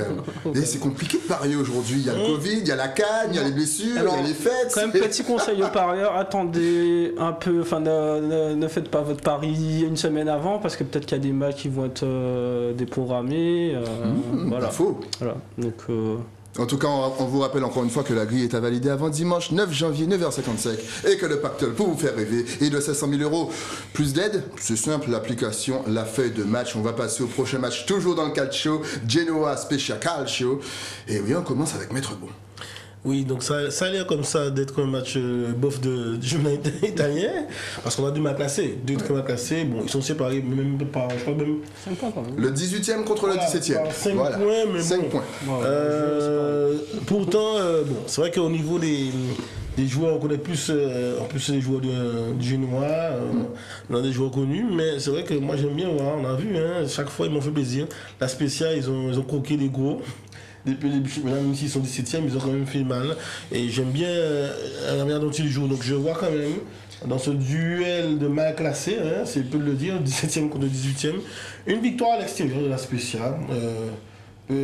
Et c'est compliqué de parier aujourd'hui. Il y a le Covid, il y a la canne, il y a les blessures, il y a les fêtes. Quand même, petit conseil aux parieurs, attendez un peu, enfin, ne faites pas votre pari une semaine avant parce que peut-être qu'il y a des matchs qui vont être déprogrammés. Voilà. Faux. Voilà. Donc, En tout cas, on vous rappelle encore une fois que la grille est à valider avant dimanche 9 janvier 9h55 et que le pactole pour vous faire rêver est de 700 000 €. Plus d'aide, c'est simple, l'application, la feuille de match. On va passer au prochain match, toujours dans le calcio, Genoa Spezia Calcio. Et oui, on commence avec Maître Bon. Oui, donc ça a l'air comme ça d'être un match bof de championnat italien, parce qu'on a 2 matchs classés. 2 matchs classés, bon, ils sont séparés, même pas, je crois même... 5 points quand même. Le 18e contre le 17e. 5 points, mais 5 bon. points. Pourtant, bon, c'est vrai qu'au niveau des joueurs, on connaît plus, en plus les joueurs du Genoa, on a des joueurs connus, mais c'est vrai que moi j'aime bien voir, on a vu, hein, chaque fois ils m'ont fait plaisir. La Spezia, ils ont croqué des gros. Depuis le début, même s'ils sont 17e, ils ont quand même fait mal. Et j'aime bien la manière dont ils jouent. Donc je vois quand même, dans ce duel de mal classés, hein, c'est peu de le dire, 17e contre 18e, une victoire à l'extérieur de la Spezia.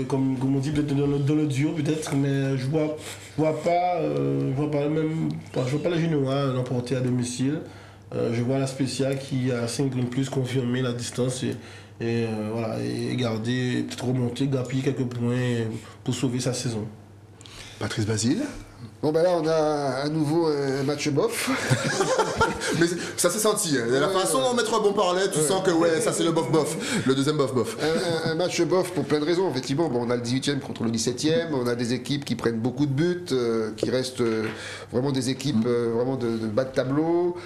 Comme on dit, peut-être dans le duo, peut-être, mais je vois pas la Genoa l'emporter à domicile. Je vois la Spezia qui a 5 points de plus, confirmer la distance et garder, peut-être remonter, grappiller quelques points pour sauver sa saison. Patrice Basile. Bon ben là on a à nouveau un match bof. Mais ça s'est senti, hein. La façon dont Maître Bon parlait, tu sens que ça c'est le bof-bof, le deuxième bof-bof. Un match bof pour plein de raisons, effectivement. Bon, on a le 18e contre le 17e, on a des équipes qui prennent beaucoup de buts, qui restent vraiment des équipes vraiment de bas de tableau.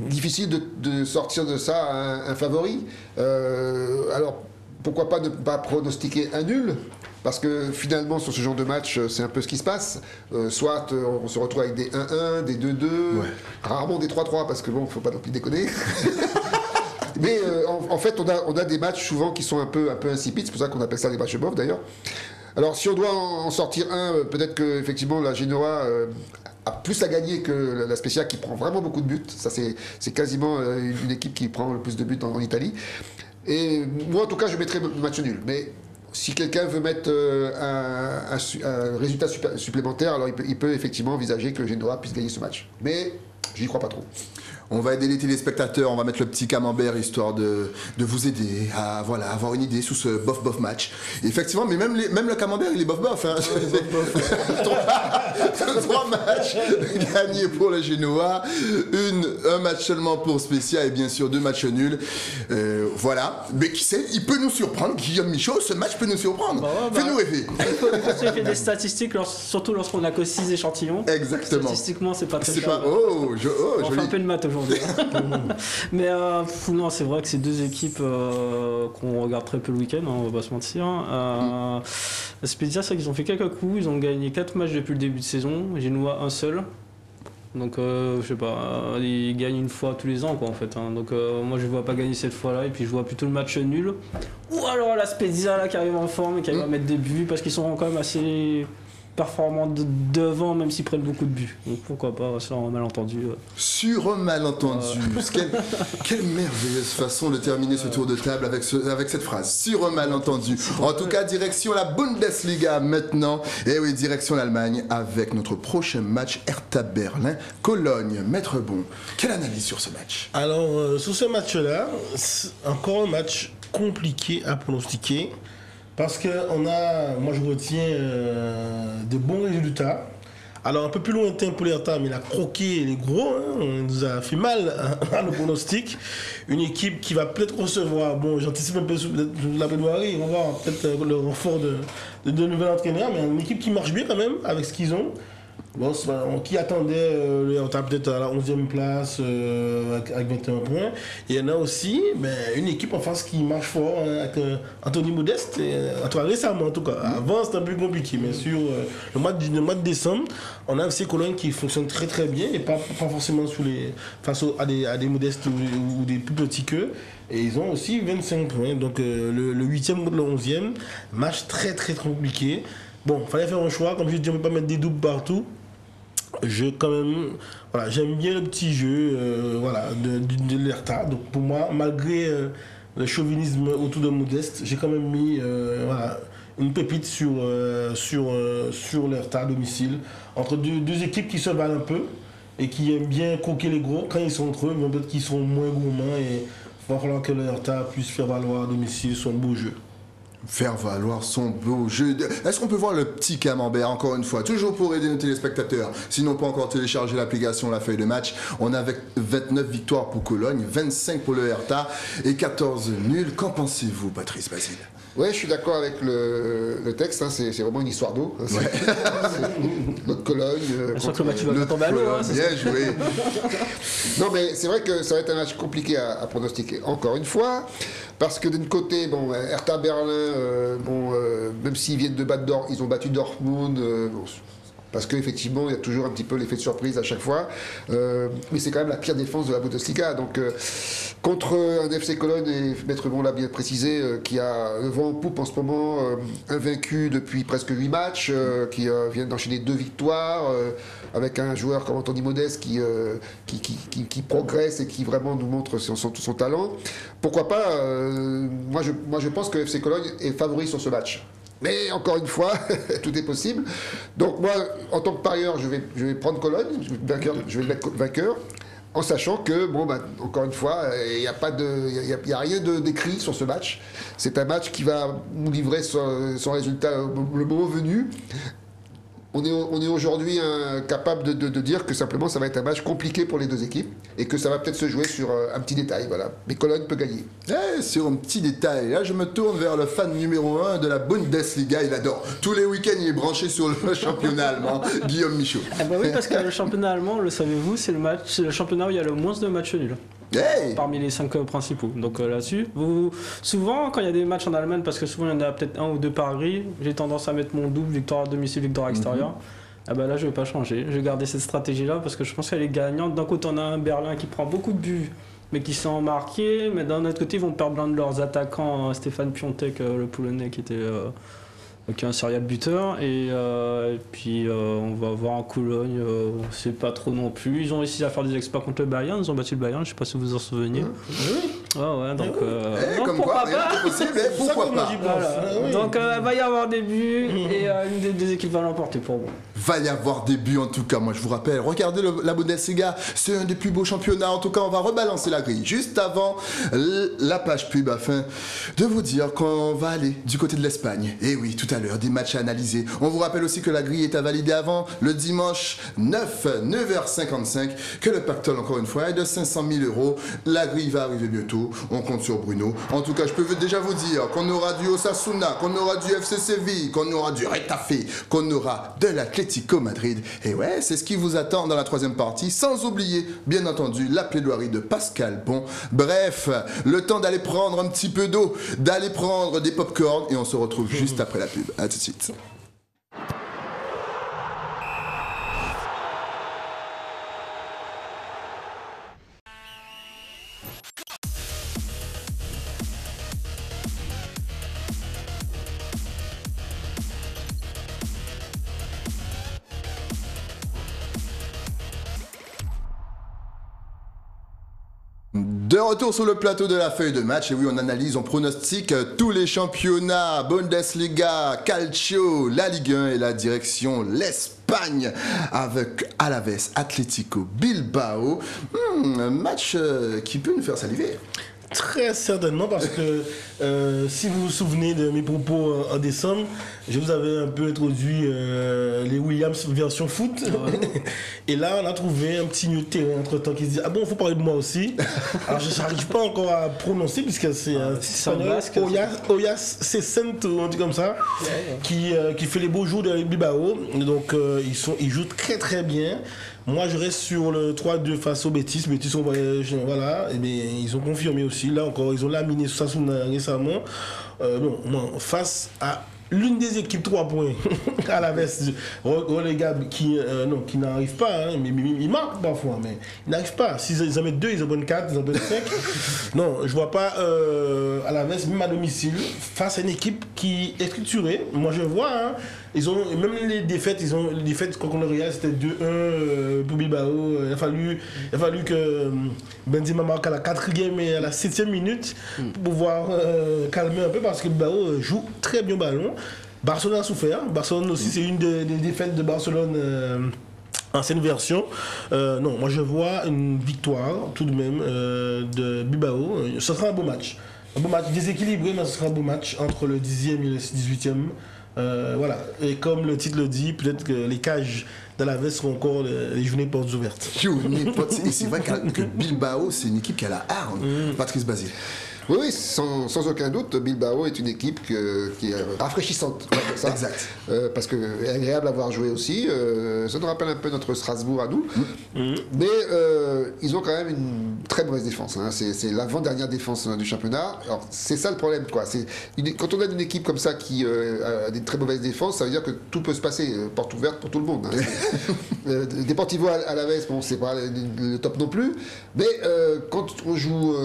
Difficile de sortir de ça un favori. Alors pourquoi pas ne pas pronostiquer un nul? Parce que finalement, sur ce genre de match, c'est un peu ce qui se passe. Soit on se retrouve avec des 1-1, des 2-2, rarement des 3-3, parce que bon, faut pas non plus déconner. Mais en fait, on a des matchs souvent qui sont un peu insipides, c'est pour ça qu'on appelle ça des matchs bof d'ailleurs. Alors si on doit en sortir un, peut-être que effectivement la Genoa a plus à gagner que la Spezia qui prend vraiment beaucoup de buts. Ça c'est quasiment une équipe qui prend le plus de buts en Italie. Et moi en tout cas je mettrais match nul. Mais si quelqu'un veut mettre un résultat supplémentaire, alors il peut effectivement envisager que le Genoa puisse gagner ce match. Mais j'y crois pas trop. On va aider les téléspectateurs, on va mettre le petit camembert histoire de vous aider à avoir une idée sous ce bof-bof match. Et effectivement, mais même le camembert, il est bof-bof. Hein. 3 matchs gagnés pour le Genoa, un match seulement pour Spezia et bien sûr 2 matchs nuls. Voilà, mais qui sait, il peut nous surprendre. Guillaume Michaud, ce match peut nous surprendre. Fais-nous rêver. Il faut faire des statistiques, surtout lorsqu'on n'a que 6 échantillons. Exactement. Statistiquement, c'est pas très C'est cher. pas... Oh, On fait joli. un peu de maths aujourd'hui. Mais non, c'est vrai que c'est 2 équipes qu'on regarde très peu le week-end, on va pas se mentir. La Spezia, c'est qu'ils ont fait quelques coups, ils ont gagné 4 matchs depuis le début de saison, Genoa un seul. Donc je sais pas, ils gagnent une fois tous les ans quoi en fait. Hein. Donc moi je ne vois pas gagner cette fois-là et puis je vois plutôt le match nul. Ou alors la Spezia là qui arrive en forme et qui arrive à mettre des buts parce qu'ils sont quand même assez performants devant même s'ils prennent beaucoup de buts. Donc pourquoi pas, sur un malentendu. Sur un malentendu. Quelle merveilleuse façon de terminer ce tour de table avec cette phrase. Sur un malentendu. En tout cas, direction la Bundesliga maintenant. Et oui, direction l'Allemagne avec notre prochain match Hertha Berlin, Cologne. Maître Bon, quelle analyse sur ce match? Alors, sur ce match-là, c'est encore un match compliqué à pronostiquer. Parce que moi je retiens de bons résultats. Alors un peu plus lointain pour l'Hertha, mais il a croqué les gros, hein, il nous a fait mal à nos pronostics. Une équipe qui va peut-être recevoir, bon j'anticipe un peu sur la plaidoirie, on va voir peut-être le renfort de nouvel entraîneur, mais une équipe qui marche bien quand même avec ce qu'ils ont. Bon, qui attendait le Hertha peut-être à la 11e place avec 21 points. Et il y en a aussi une équipe en face qui marche fort hein, avec Anthony Modeste, en tout cas récemment en tout cas. Avant c'était un peu compliqué, mais sur le mois de décembre, on a aussi Cologne qui fonctionne très très bien et pas forcément face à des Modestes ou des plus petits qu'eux. Et ils ont aussi 25 points, donc le 8e contre le 11e, match très très compliqué. Bon, fallait faire un choix, comme je dis, on ne peut pas mettre des doubles partout. J'aime bien le petit jeu de l'Hertha. Donc pour moi, malgré le chauvinisme autour de Modeste, j'ai quand même mis une pépite sur l'Hertha à domicile. Entre deux équipes qui se valent un peu et qui aiment bien croquer les gros quand ils sont entre eux, mais peut-être qu'ils sont moins gourmands et il va falloir que l'Hertha puisse faire valoir à domicile son beau jeu. faire valoir son beau jeu. Est-ce qu'on peut voir le petit camembert encore une fois, toujours pour aider nos téléspectateurs, sinon pas encore télécharger l'application La Feuille de Match. On a 29 victoires pour Cologne, 25 pour le Hertha et 14 nuls. Qu'en pensez-vous, Patrice Basile? Ouais, je suis d'accord avec le texte, hein, c'est vraiment une histoire d'eau. Hein, notre Cologne. Je sens que le match va tomber à l'eau. Bien joué. Non, mais c'est vrai que ça va être un match compliqué à pronostiquer, encore une fois. Parce que d'un côté, bon, Hertha Berlin, même s'ils viennent de battre ils ont battu Dortmund. Parce qu'effectivement, il y a toujours un petit peu l'effet de surprise à chaque fois. Mais c'est quand même la pire défense de la Bundesliga. Donc, contre un FC Cologne, et Maître Bon l'a bien précisé, qui a le vent en poupe en ce moment, invaincu depuis presque 8 matchs, qui vient d'enchaîner 2 victoires, avec un joueur comme Anthony Modeste qui progresse et qui vraiment nous montre son talent. Pourquoi pas moi, je pense que le FC Cologne est favori sur ce match. Mais encore une fois, tout est possible. Donc moi, en tant que parieur, je vais prendre Cologne, je vais le mettre vainqueur, en sachant que, encore une fois, il n'y a rien d'écrit sur ce match. C'est un match qui va nous livrer son résultat le moment venu. On est aujourd'hui capable de dire que simplement ça va être un match compliqué pour les deux équipes et que ça va peut-être se jouer sur un petit détail, voilà. Mais Cologne peut gagner. Sur un petit détail, là je me tourne vers le fan numéro 1 de la Bundesliga, il adore. Tous les week-ends il est branché sur le championnat allemand, Guillaume Michaud. Oui, parce que le championnat allemand, le savez-vous, c'est le championnat où il y a le moins de matchs nuls. Hey, parmi les 5 principaux. Donc là-dessus, souvent quand il y a des matchs en Allemagne, parce que souvent il y en a peut-être 1 ou 2 par grille, j'ai tendance à mettre mon double, victoire à domicile, victoire à extérieur. Là je vais pas changer, je vais garder cette stratégie là parce que je pense qu'elle est gagnante. D'un côté on a un Berlin qui prend beaucoup de buts mais qui sont marqués, mais d'un autre côté ils vont perdre l'un de leurs attaquants, Stéphane Piontek, le Polonais qui est un serial buteur, et puis on va voir en Cologne, c'est pas trop non plus. Ils ont réussi à faire des exploits contre le Bayern, ils ont battu le Bayern, je sais pas si vous vous en souvenez. Donc comme pourquoi quoi, rien pas n'est possible, pourquoi pas. Voilà. Donc il va y avoir des buts et une des deux équipes va l'emporter pour moi. Va y avoir des buts en tout cas, moi je vous rappelle, regardez la Bundesliga, c'est un des plus beaux championnats, en tout cas on va rebalancer la grille juste avant la page pub afin de vous dire qu'on va aller du côté de l'Espagne. Et oui, tout à l'heure, des matchs à analyser. On vous rappelle aussi que la grille est à valider avant le dimanche 9h55, que le pactole encore une fois est de 500 000 €. La grille va arriver bientôt, on compte sur Bruno. En tout cas, je peux déjà vous dire qu'on aura du Osasuna, qu'on aura du FC Séville, qu'on aura du Retafe, qu'on aura de l'Atlético Madrid. Et ouais, c'est ce qui vous attend dans la troisième partie, sans oublier, bien entendu, la plaidoirie de Pascal Bon. Bref, le temps d'aller prendre un petit peu d'eau, d'aller prendre des pop-corn, et on se retrouve juste après la pub. À tout de suite. De retour sur le plateau de la feuille de match, et oui, on analyse, on pronostique tous les championnats, Bundesliga, Calcio, la Ligue 1 et la direction l'Espagne avec Alaves, Atlético, Bilbao. Un match qui peut nous faire saliver. Très certainement, parce que si vous vous souvenez de mes propos en décembre, je vous avais un peu introduit les Williams version foot. Et là, on a trouvé un petit milieu de terrain entre-temps qui se dit « Ah bon, il faut parler de moi aussi ». Alors, je n'arrive pas encore à prononcer, puisque c'est Oyas Cecento, on dit comme ça, qui fait les beaux jours de Bilbao. Donc, ils jouent très très bien. Moi, je reste sur le 3-2 face au Betis. Betis, voilà, et bien, ils ont confirmé aussi. Là encore, ils ont laminé Sasuna récemment. Face à l'une des équipes 3 points à la veste relégable qui n'arrive pas, hein, mais ils marquent parfois, mais ils n'arrivent pas. S'ils en mettent 2, ils en prennent 4, ils en prennent 5. Non, je vois pas à la veste, même à domicile, face à une équipe qui est structurée. Moi, je vois, hein, ils ont même les défaites, contre le Real, c'était 2-1 pour Bilbao. Il a fallu que Benzema marque à la 4e et à la 7e minute pour pouvoir calmer un peu, parce que Bilbao joue très bien au ballon. Barcelone a souffert. Barcelone aussi, c'est une des défaites de Barcelone ancienne version. Moi je vois une victoire tout de même de Bilbao. Ce sera un beau match. Un beau match déséquilibré, mais ce sera un beau match entre le 10e et le 18e. Voilà. Et comme le titre le dit, peut-être que les cages d'Alaves seront encore les journées portes ouvertes. Et c'est vrai que Bilbao, c'est une équipe qui a la hargne. Patrice Basile. Oui, sans aucun doute, Bilbao est une équipe qui est rafraîchissante. Ça. Exact. Parce qu'elle est agréable à voir jouer aussi. Ça nous rappelle un peu notre Strasbourg à nous. Mais ils ont quand même une très mauvaise défense. Hein. C'est l'avant-dernière défense du championnat. Alors, c'est ça le problème. Quand on a une équipe comme ça qui a des très mauvaises défenses, ça veut dire que tout peut se passer. Porte ouverte pour tout le monde. Hein. Deportivo Alavés, bon, c'est pas le top non plus. Mais quand on joue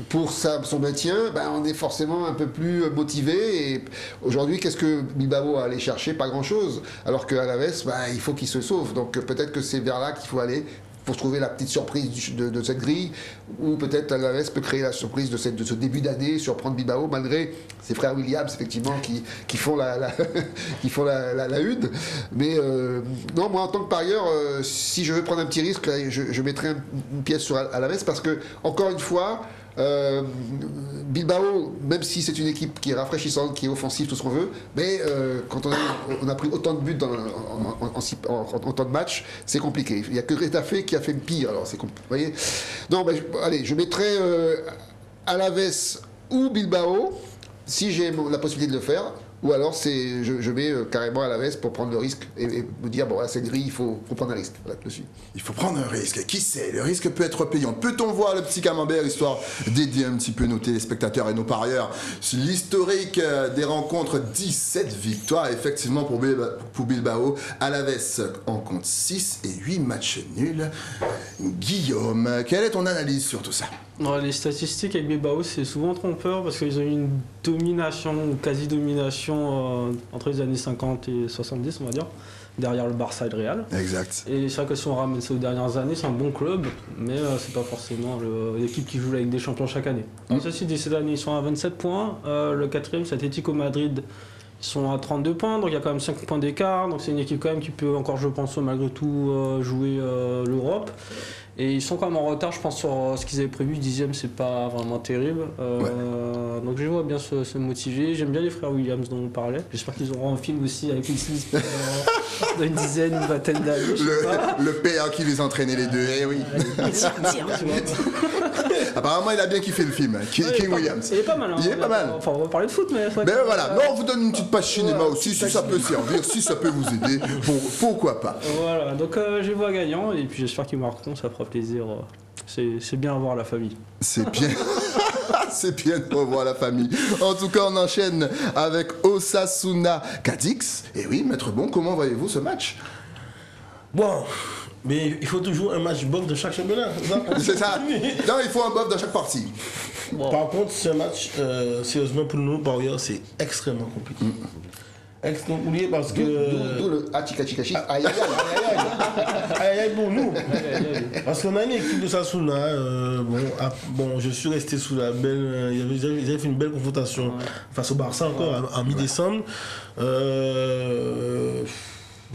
pour son maintien, on est forcément un peu plus motivé. Et aujourd'hui, qu'est-ce que Bilbao a allé chercher? Pas grand-chose. Alors qu'à Alavés, il faut qu'il se sauve. Donc peut-être que c'est vers là qu'il faut aller pour trouver la petite surprise de cette grille, ou peut-être Alavés peut créer la surprise de ce début d'année, surprendre Bilbao, malgré ses frères Williams, effectivement, qui font la une. Mais non, moi, en tant que parieur, si je veux prendre un petit risque, là, je mettrai une pièce sur Alavés, parce que, encore une fois, Bilbao, même si c'est une équipe qui est rafraîchissante, qui est offensive, tout ce qu'on veut, mais quand on a pris autant de buts en temps de match, c'est compliqué. Il n'y a que Retafe qui a fait le pire. Alors, vous voyez. Non, allez, je mettrai Alavés ou Bilbao, si j'ai la possibilité de le faire. Ou alors je mets carrément Alavés pour prendre le risque et me dire, bon, là, c'est gris, il faut prendre un risque là-dessus. Il faut prendre un risque. Qui sait? Le risque peut être payant. Peut-on voir le petit camembert, histoire d'aider un petit peu nos téléspectateurs et nos parieurs? L'historique des rencontres, 17 victoires, effectivement, pour Bilbao. Alavés en compte 6 et 8 matchs nuls. Guillaume, quelle est ton analyse sur tout ça? Les statistiques avec Bilbao, c'est souvent trompeur parce qu'ils ont eu une domination, ou quasi-domination entre les années 50 et 70, on va dire, derrière le Barça et le Real. Exact. Et c'est vrai que si on ramène ça aux dernières années, c'est un bon club, mais c'est pas forcément l'équipe qui joue avec des champions chaque année. Ceci dit, cette année, ils sont à 27 points. Le quatrième, c'est Atlético Madrid. Ils sont à 32 points, donc il y a quand même 5 points d'écart. Donc c'est une équipe quand même qui peut encore, je pense, malgré tout, jouer l'Europe. Et ils sont quand même en retard, je pense, sur ce qu'ils avaient prévu. 10e, c'est pas vraiment terrible. Donc je les vois bien se motiver. J'aime bien les frères Williams dont on parlait. J'espère qu'ils auront un film aussi avec Will Smith dans une dizaine, une vingtaine d'années. Le père qui les entraînait les deux, eh oui. Apparemment, il a bien kiffé le film, King Williams. Il est pas mal. Hein. Il est pas mal. Enfin, on va parler de foot, mais... Ben voilà, non, on vous donne une petite page cinéma aussi, si ça peut servir, si ça peut vous aider, pourquoi pas. Voilà, donc je les vois gagnants, et puis j'espère qu'ils marqueront, ça fera plaisir. C'est bien à voir la famille. C'est bien. C'est bien de revoir la famille. En tout cas, on enchaîne avec Osasuna Cadix. Et oui, Maître Bon, comment voyez-vous ce match? Bon, mais il faut toujours un match bof de chaque championnat. C'est ça. Non, il faut un bof dans chaque partie. Bon. Par contre, ce match, sérieusement pour nous, par ailleurs, c'est extrêmement compliqué. Extrêmement compliqué parce que... D'où le hachikachi. Aïe, aïe, aïe. Aïe aïe pour nous. Parce qu'on a une équipe de Sasuna. Bon, je suis resté sous la belle. Ils avaient fait une belle confrontation face au Barça encore en mi-décembre.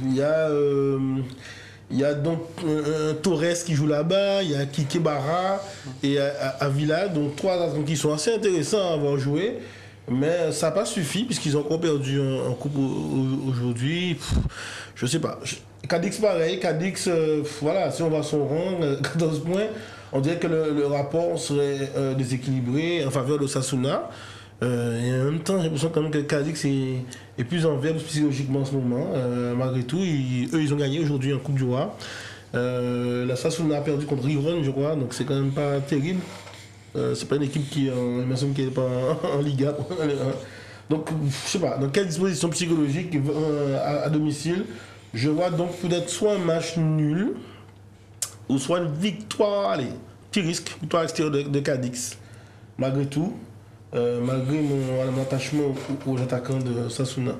Il y a donc Torres qui joue là-bas, il y a Kike Barra et Avila, donc 3 attaquants qui sont assez intéressants à avoir joué. Mais ça n'a pas suffi puisqu'ils ont encore perdu en coupe aujourd'hui. Je sais pas. Cadix pareil, Cadix, voilà, si on va son rang, 14 points, on dirait que le rapport serait déséquilibré en faveur de Sasuna. Et en même temps, j'ai l'impression quand même que Cadix est plus en verbe psychologiquement en ce moment. Malgré tout, eux, ils ont gagné aujourd'hui en Coupe du Roi. La Sasuna a perdu contre Riron, je crois, donc c'est quand même pas terrible. C'est pas une équipe qui n'est pas en Liga. Donc, je sais pas, dans quelle disposition psychologique à domicile, je vois donc peut-être soit un match nul, ou soit une victoire, allez, petit risque, victoire extérieure de Cadix. Malgré tout, malgré mon attachement aux attaquants de Sasuna.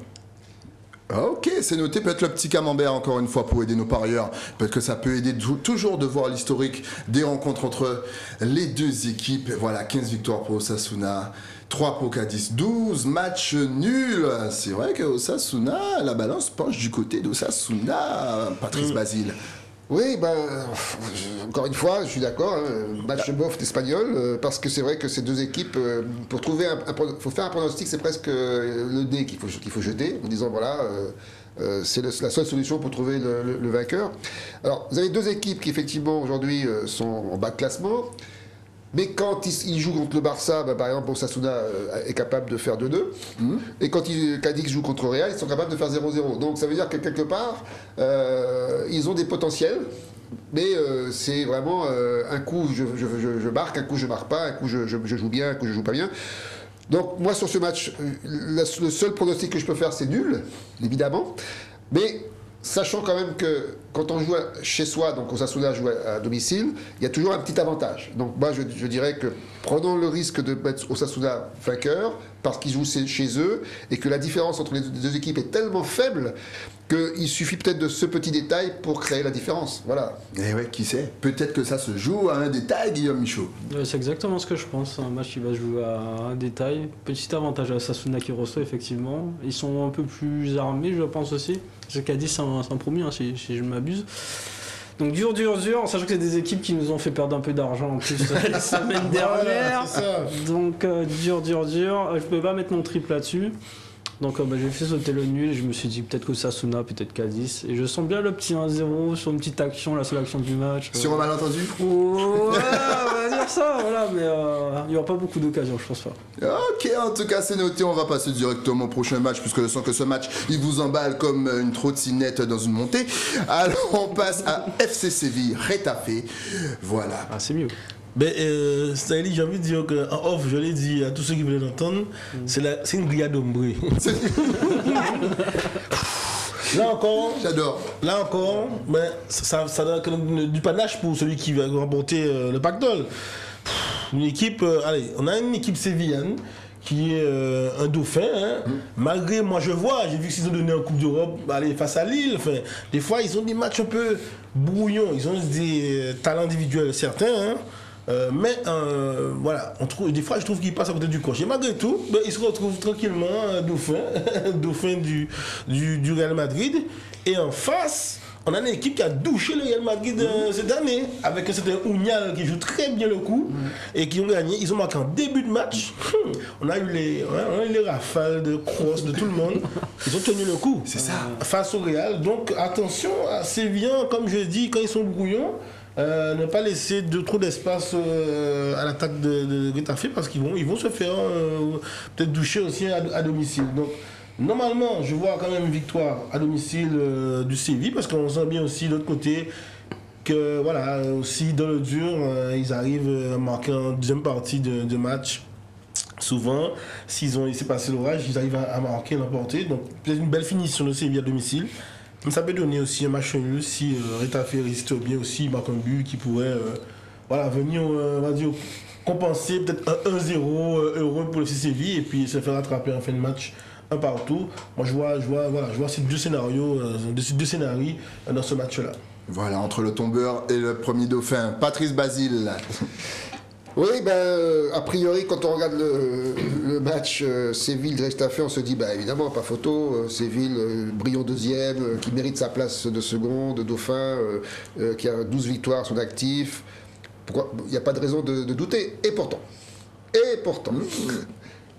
Ok, c'est noté. Peut-être le petit camembert encore une fois pour aider nos parieurs. Peut-être que ça peut aider toujours de voir l'historique des rencontres entre les deux équipes. Voilà, 15 victoires pour Osasuna, 3 pour Cadiz, 12 matchs nuls. C'est vrai que Osasuna, la balance penche du côté d'Osasuna. Patrice Basile. Oui, encore une fois, je suis d'accord, match bof d'Espagnol, parce que c'est vrai que ces deux équipes, pour trouver faut faire un pronostic, c'est presque le dé qu'il faut jeter, en disant voilà, c'est la seule solution pour trouver le vainqueur. Alors, vous avez deux équipes qui effectivement aujourd'hui sont en bas de classement. Mais quand ils jouent contre le Barça, par exemple, Osasuna est capable de faire 2-2. Et quand Cadix joue contre Real, ils sont capables de faire 0-0. Donc ça veut dire que quelque part, ils ont des potentiels. Mais c'est vraiment un coup je marque, un coup je marque pas, un coup je joue bien, un coup je joue pas bien. Donc moi sur ce match, le seul pronostic que je peux faire c'est nul, évidemment. Mais sachant quand même que quand on joue chez soi, donc Osasuna joue à domicile, il y a toujours un petit avantage. Donc moi je dirais que prenons le risque de mettre Osasuna vainqueur parce qu'ils jouent chez eux et que la différence entre les deux équipes est tellement faible qu'il suffit peut-être de ce petit détail pour créer la différence. Voilà. Et ouais, qui sait? Peut-être que ça se joue à un détail, Guillaume Michaud. C'est exactement ce que je pense. Un match qui va se jouer à un détail. Petit avantage à Osasuna qui reçoit, effectivement. Ils sont un peu plus armés, je pense aussi. Ce qu'a dit, c'est un premier, si je m'abuse. Donc dur, en sachant que c'est des équipes qui nous ont fait perdre un peu d'argent en plus la semaine dernière. Voilà, donc dur. Je peux pas mettre mon triple là-dessus. Donc j'ai fait sauter le nul et je me suis dit peut-être que Osasuna, peut-être Cadiz. Et je sens bien le petit 1-0 sur une petite action, la seule action du match. Sur un malentendu? Ouais, on va dire ça, voilà, mais il n'y aura pas beaucoup d'occasions, je pense pas. Ok, en tout cas c'est noté, on va passer directement au prochain match puisque je sens que ce match il vous emballe comme une trottinette dans une montée. Alors on passe à FC Séville, Retafe. Voilà. Ah, c'est mieux. Stanley, j'ai envie de dire qu'en off, je l'ai dit à tous ceux qui veulent l'entendre, c'est une grillade d'ombré. Là encore, j'adore. Là encore, mais ça donne du panache pour celui qui va remporter le pactole. Une équipe, on a une équipe sévillane qui est un dauphin. Malgré, moi j'ai vu qu'ils ont donné en Coupe d'Europe face à Lille. Enfin, des fois, ils ont des matchs un peu brouillons. Ils ont des talents individuels certains. Mais voilà, des fois je trouve qu'ils passent à côté du coche. Et malgré tout, ils se retrouvent tranquillement dauphin du Real Madrid. Et en face, on a une équipe qui a douché le Real Madrid cette année, avec un certain Unial qui joue très bien le coup et qui ont gagné. Ils ont marqué en début de match. On a eu les rafales de cross de tout le monde. Ils ont tenu le coup. C'est ça. Face au Real. Donc attention à Sévillans, comme je dis, quand ils sont brouillons. Ne pas laisser trop d'espace à l'attaque de Retafe parce qu'ils vont se faire peut-être doucher aussi à domicile. Donc normalement je vois quand même une victoire à domicile du Séville parce qu'on sent bien aussi de l'autre côté que voilà aussi dans le dur ils arrivent à marquer en deuxième partie de match. Souvent, il s'est passé l'orage, ils arrivent à marquer, l'emporter. Donc peut-être une belle finition de Séville à domicile. Mais ça peut donner aussi un match nul si Retafe résiste bien aussi, il marque un but qui pourrait venir on va dire, compenser peut-être un 1-0 heureux pour le FC Séville et puis se faire rattraper en fin de match un partout. Moi je vois ces deux scénarios, dans ce match-là. Voilà, entre le tombeur et le premier dauphin, Patrice Basile. Oui, a priori, quand on regarde le match Séville-Retafe, on se dit, évidemment, pas photo, Séville, brillant deuxième, qui mérite sa place de seconde, dauphin, qui a 12 victoires à son actif. Il n'y a pas de raison de douter. Et pourtant,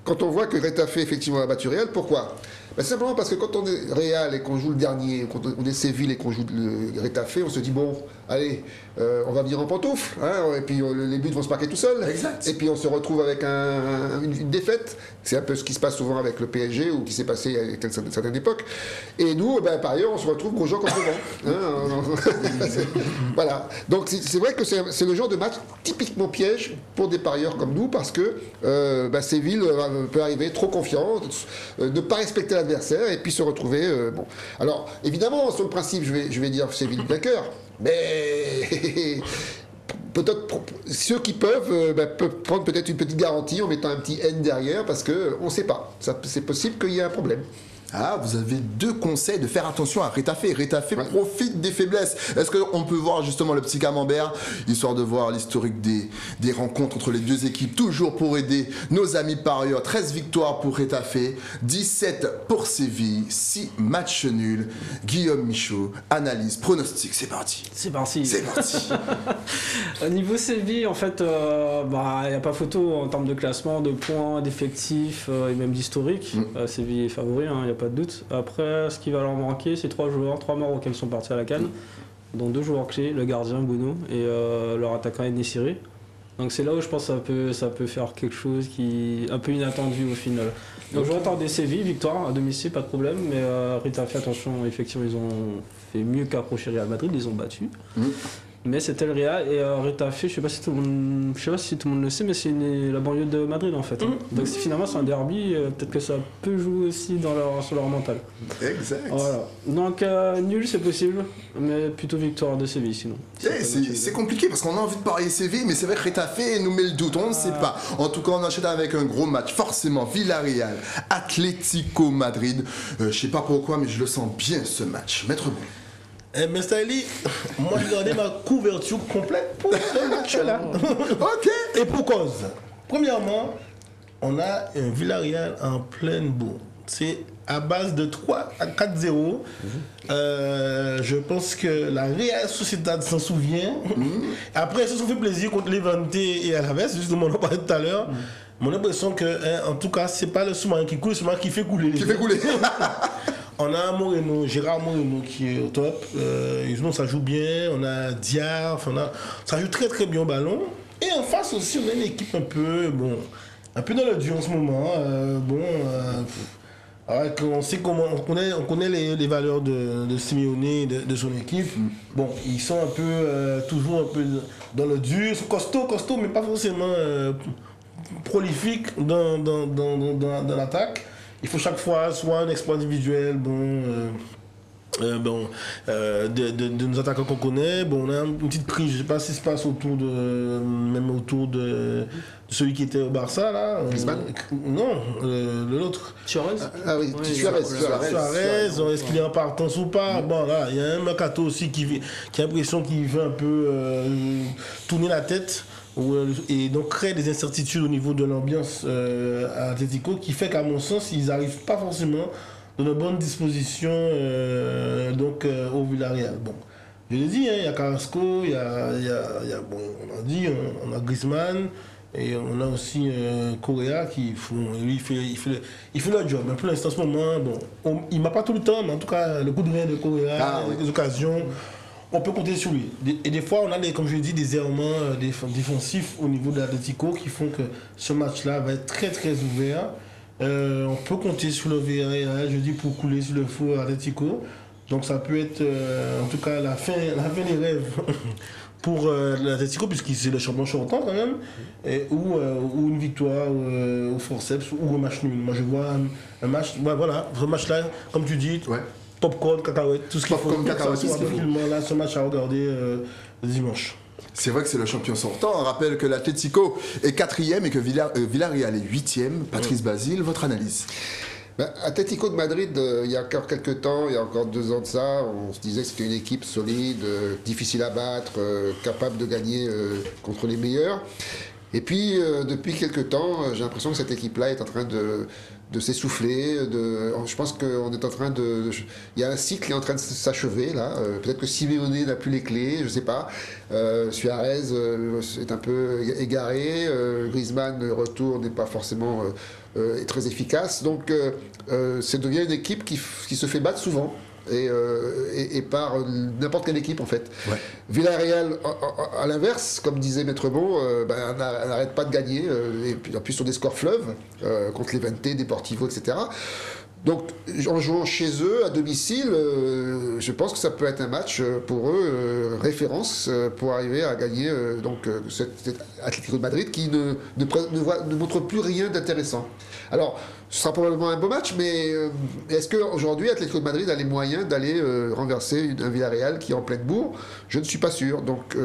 quand on voit que Retafe, effectivement, a battu Real, pourquoi? Simplement parce que quand on est Real et qu'on joue le dernier, quand on est Séville et qu'on joue le Retafe, on se dit, bon, allez, on va venir en pantoufle, et puis les buts vont se marquer tout seuls. Exact. Et puis on se retrouve avec une défaite. C'est un peu ce qui se passe souvent avec le PSG ou qui s'est passé à une certaine époque. Et nous, par ailleurs, on se retrouve gros gens contre vent. Voilà. Donc c'est vrai que c'est le genre de match typiquement piège pour des parieurs comme nous parce que Séville peut arriver trop confiant, ne pas respecter l'adversaire et puis se retrouver... bon. Alors, évidemment, sur le principe, je vais dire Séville vainqueur, mais... Peut-être ceux qui peuvent prendre peut-être une petite garantie en mettant un petit N derrière parce qu'on ne sait pas. C'est possible qu'il y ait un problème. Ah, vous avez 2 conseils de faire attention à Retafe. Retafe profite des faiblesses. Est-ce qu'on peut voir justement le petit camembert, histoire de voir l'historique des rencontres entre les 2 équipes, toujours pour aider nos amis parieurs. 13 victoires pour Retafe, 17 pour Séville, 6 matchs nuls. Guillaume Michaud, analyse, pronostic, c'est parti. C'est parti. C'est parti. Au niveau Séville, en fait, il n'y a pas photo en termes de classement, de points, d'effectifs et même d'historique. Séville est favori, il n'y a pas de doute. Après, ce qui va leur manquer, c'est 3 joueurs, 3 Marocains qui sont partis à la CAN, dont 2 joueurs clés, le gardien Bounou et leur attaquant Nessiri. Donc c'est là où je pense que ça peut faire quelque chose qui est un peu inattendu au final. Donc je vais attendre des Séville, victoire à domicile, pas de problème, mais Retafe, attention, effectivement ils ont fait mieux qu'approcher Real Madrid, ils ont battu. Mais c'était le Real et Retafe, je sais pas si tout le monde le sait, mais c'est la banlieue de Madrid en fait. Donc finalement c'est un derby, peut-être que ça peut jouer aussi sur leur mental. Exact. Voilà. Donc nul c'est possible, mais plutôt victoire de Séville sinon. C'est compliqué parce qu'on a envie de parier Séville, mais c'est vrai que Retafe nous met le doute, on ne sait pas. En tout cas, on enchaîne avec un gros match, forcément Villarreal, Atlético Madrid. Je sais pas pourquoi, mais je le sens bien ce match. Maître Boul. Mais Styli, moi j'ai gardé ma couverture complète pour ce match-là. Ok. Et pour cause. Premièrement, on a un Villarreal en pleine bourre. C'est à base de 3 à 4-0. Je pense que la Real Sociedad s'en souvient. Après, ils se sont fait plaisir contre Levante et Alaves, justement, on en parlait tout à l'heure. Mon impression que, en tout cas, c'est pas le sous-marin qui coule, c'est le sous-marin qui fait couler. Qui fait couler. On a Moreno, Gérard Moreno qui est au top. Ça joue bien. On a Diar. Ça joue très très bien au ballon. Et en face aussi, on a une équipe un peu dans le dur en ce moment. On sait comment, on connaît les valeurs de Simeone et de son équipe. Bon, ils sont un peu toujours un peu dans le dur. Ils sont costauds, mais pas forcément prolifiques dans l'attaque. Il faut chaque fois soit un exploit individuel, de nos attaquants qu'on connaît. Bon, on a une petite crise, je ne sais pas ce qui se passe autour de celui qui était au Barça là. Non, l'autre. Suarez. Ah oui, Suarez, est-ce qu'il est en partance ou pas? Bon là, il y a un Mercato aussi qui a l'impression qu'il veut un peu tourner la tête. Et donc créer des incertitudes au niveau de l'ambiance à Atlético qui fait qu'à mon sens ils n'arrivent pas forcément dans de bonnes dispositions au Villarreal. Bon, je l'ai dit, il y a Carrasco, on a Griezmann et on a aussi Correa qui il fait le job. Mais pour l'instant, en ce moment, il m'a pas tout le temps, mais en tout cas le coup de rein de Correa, les occasions. On peut compter sur lui. Et des fois, on a, comme je l'ai dit, des errements défensifs au niveau de l'Atlético qui font que ce match-là va être très très ouvert. On peut compter sur le Villarreal, je dis, pour couler sur le faux Atlético. Donc ça peut être en tout cas la fin des rêves pour l'Atlético, puisqu'il c'est le champion sortant quand même, ou une victoire au forceps ou un match nul. Moi je vois un match, ce match-là, comme tu dis. Ouais. Popcorn, cacahuètes, tout ce qu'il faut. Là, ce match à regarder dimanche. C'est vrai que c'est le champion sortant. On rappelle que l'Atlético est 4e et que Villarreal est 8e. Patrice Basile, votre analyse? Atlético de Madrid, il y a encore quelques temps, il y a encore 2 ans de ça, on se disait que c'était une équipe solide, difficile à battre, capable de gagner contre les meilleurs. Et puis, depuis quelques temps, j'ai l'impression que cette équipe-là est en train de s'essouffler. Je pense qu'on est en train de... Il y a un cycle qui est en train de s'achever, là. Peut-être que Simeone n'a plus les clés, je ne sais pas. Suarez est un peu égaré. Griezmann, le retour n'est pas forcément très efficace. Donc, ça devient une équipe qui se fait battre souvent. Et par n'importe quelle équipe en fait. Ouais. Villarreal à l'inverse, comme disait Maître Beau, elle n'arrête pas de gagner, et puis en plus sur des scores fleuves contre Levante, Deportivo, etc. Donc en jouant chez eux à domicile, je pense que ça peut être un match pour eux référence pour arriver à gagner cet Atlético de Madrid qui ne montre plus rien d'intéressant. Alors ce sera probablement un beau match, mais est-ce qu'aujourd'hui, Atlético de Madrid a les moyens d'aller renverser un Villarreal qui est en pleine bourre? Je ne suis pas sûr. Donc,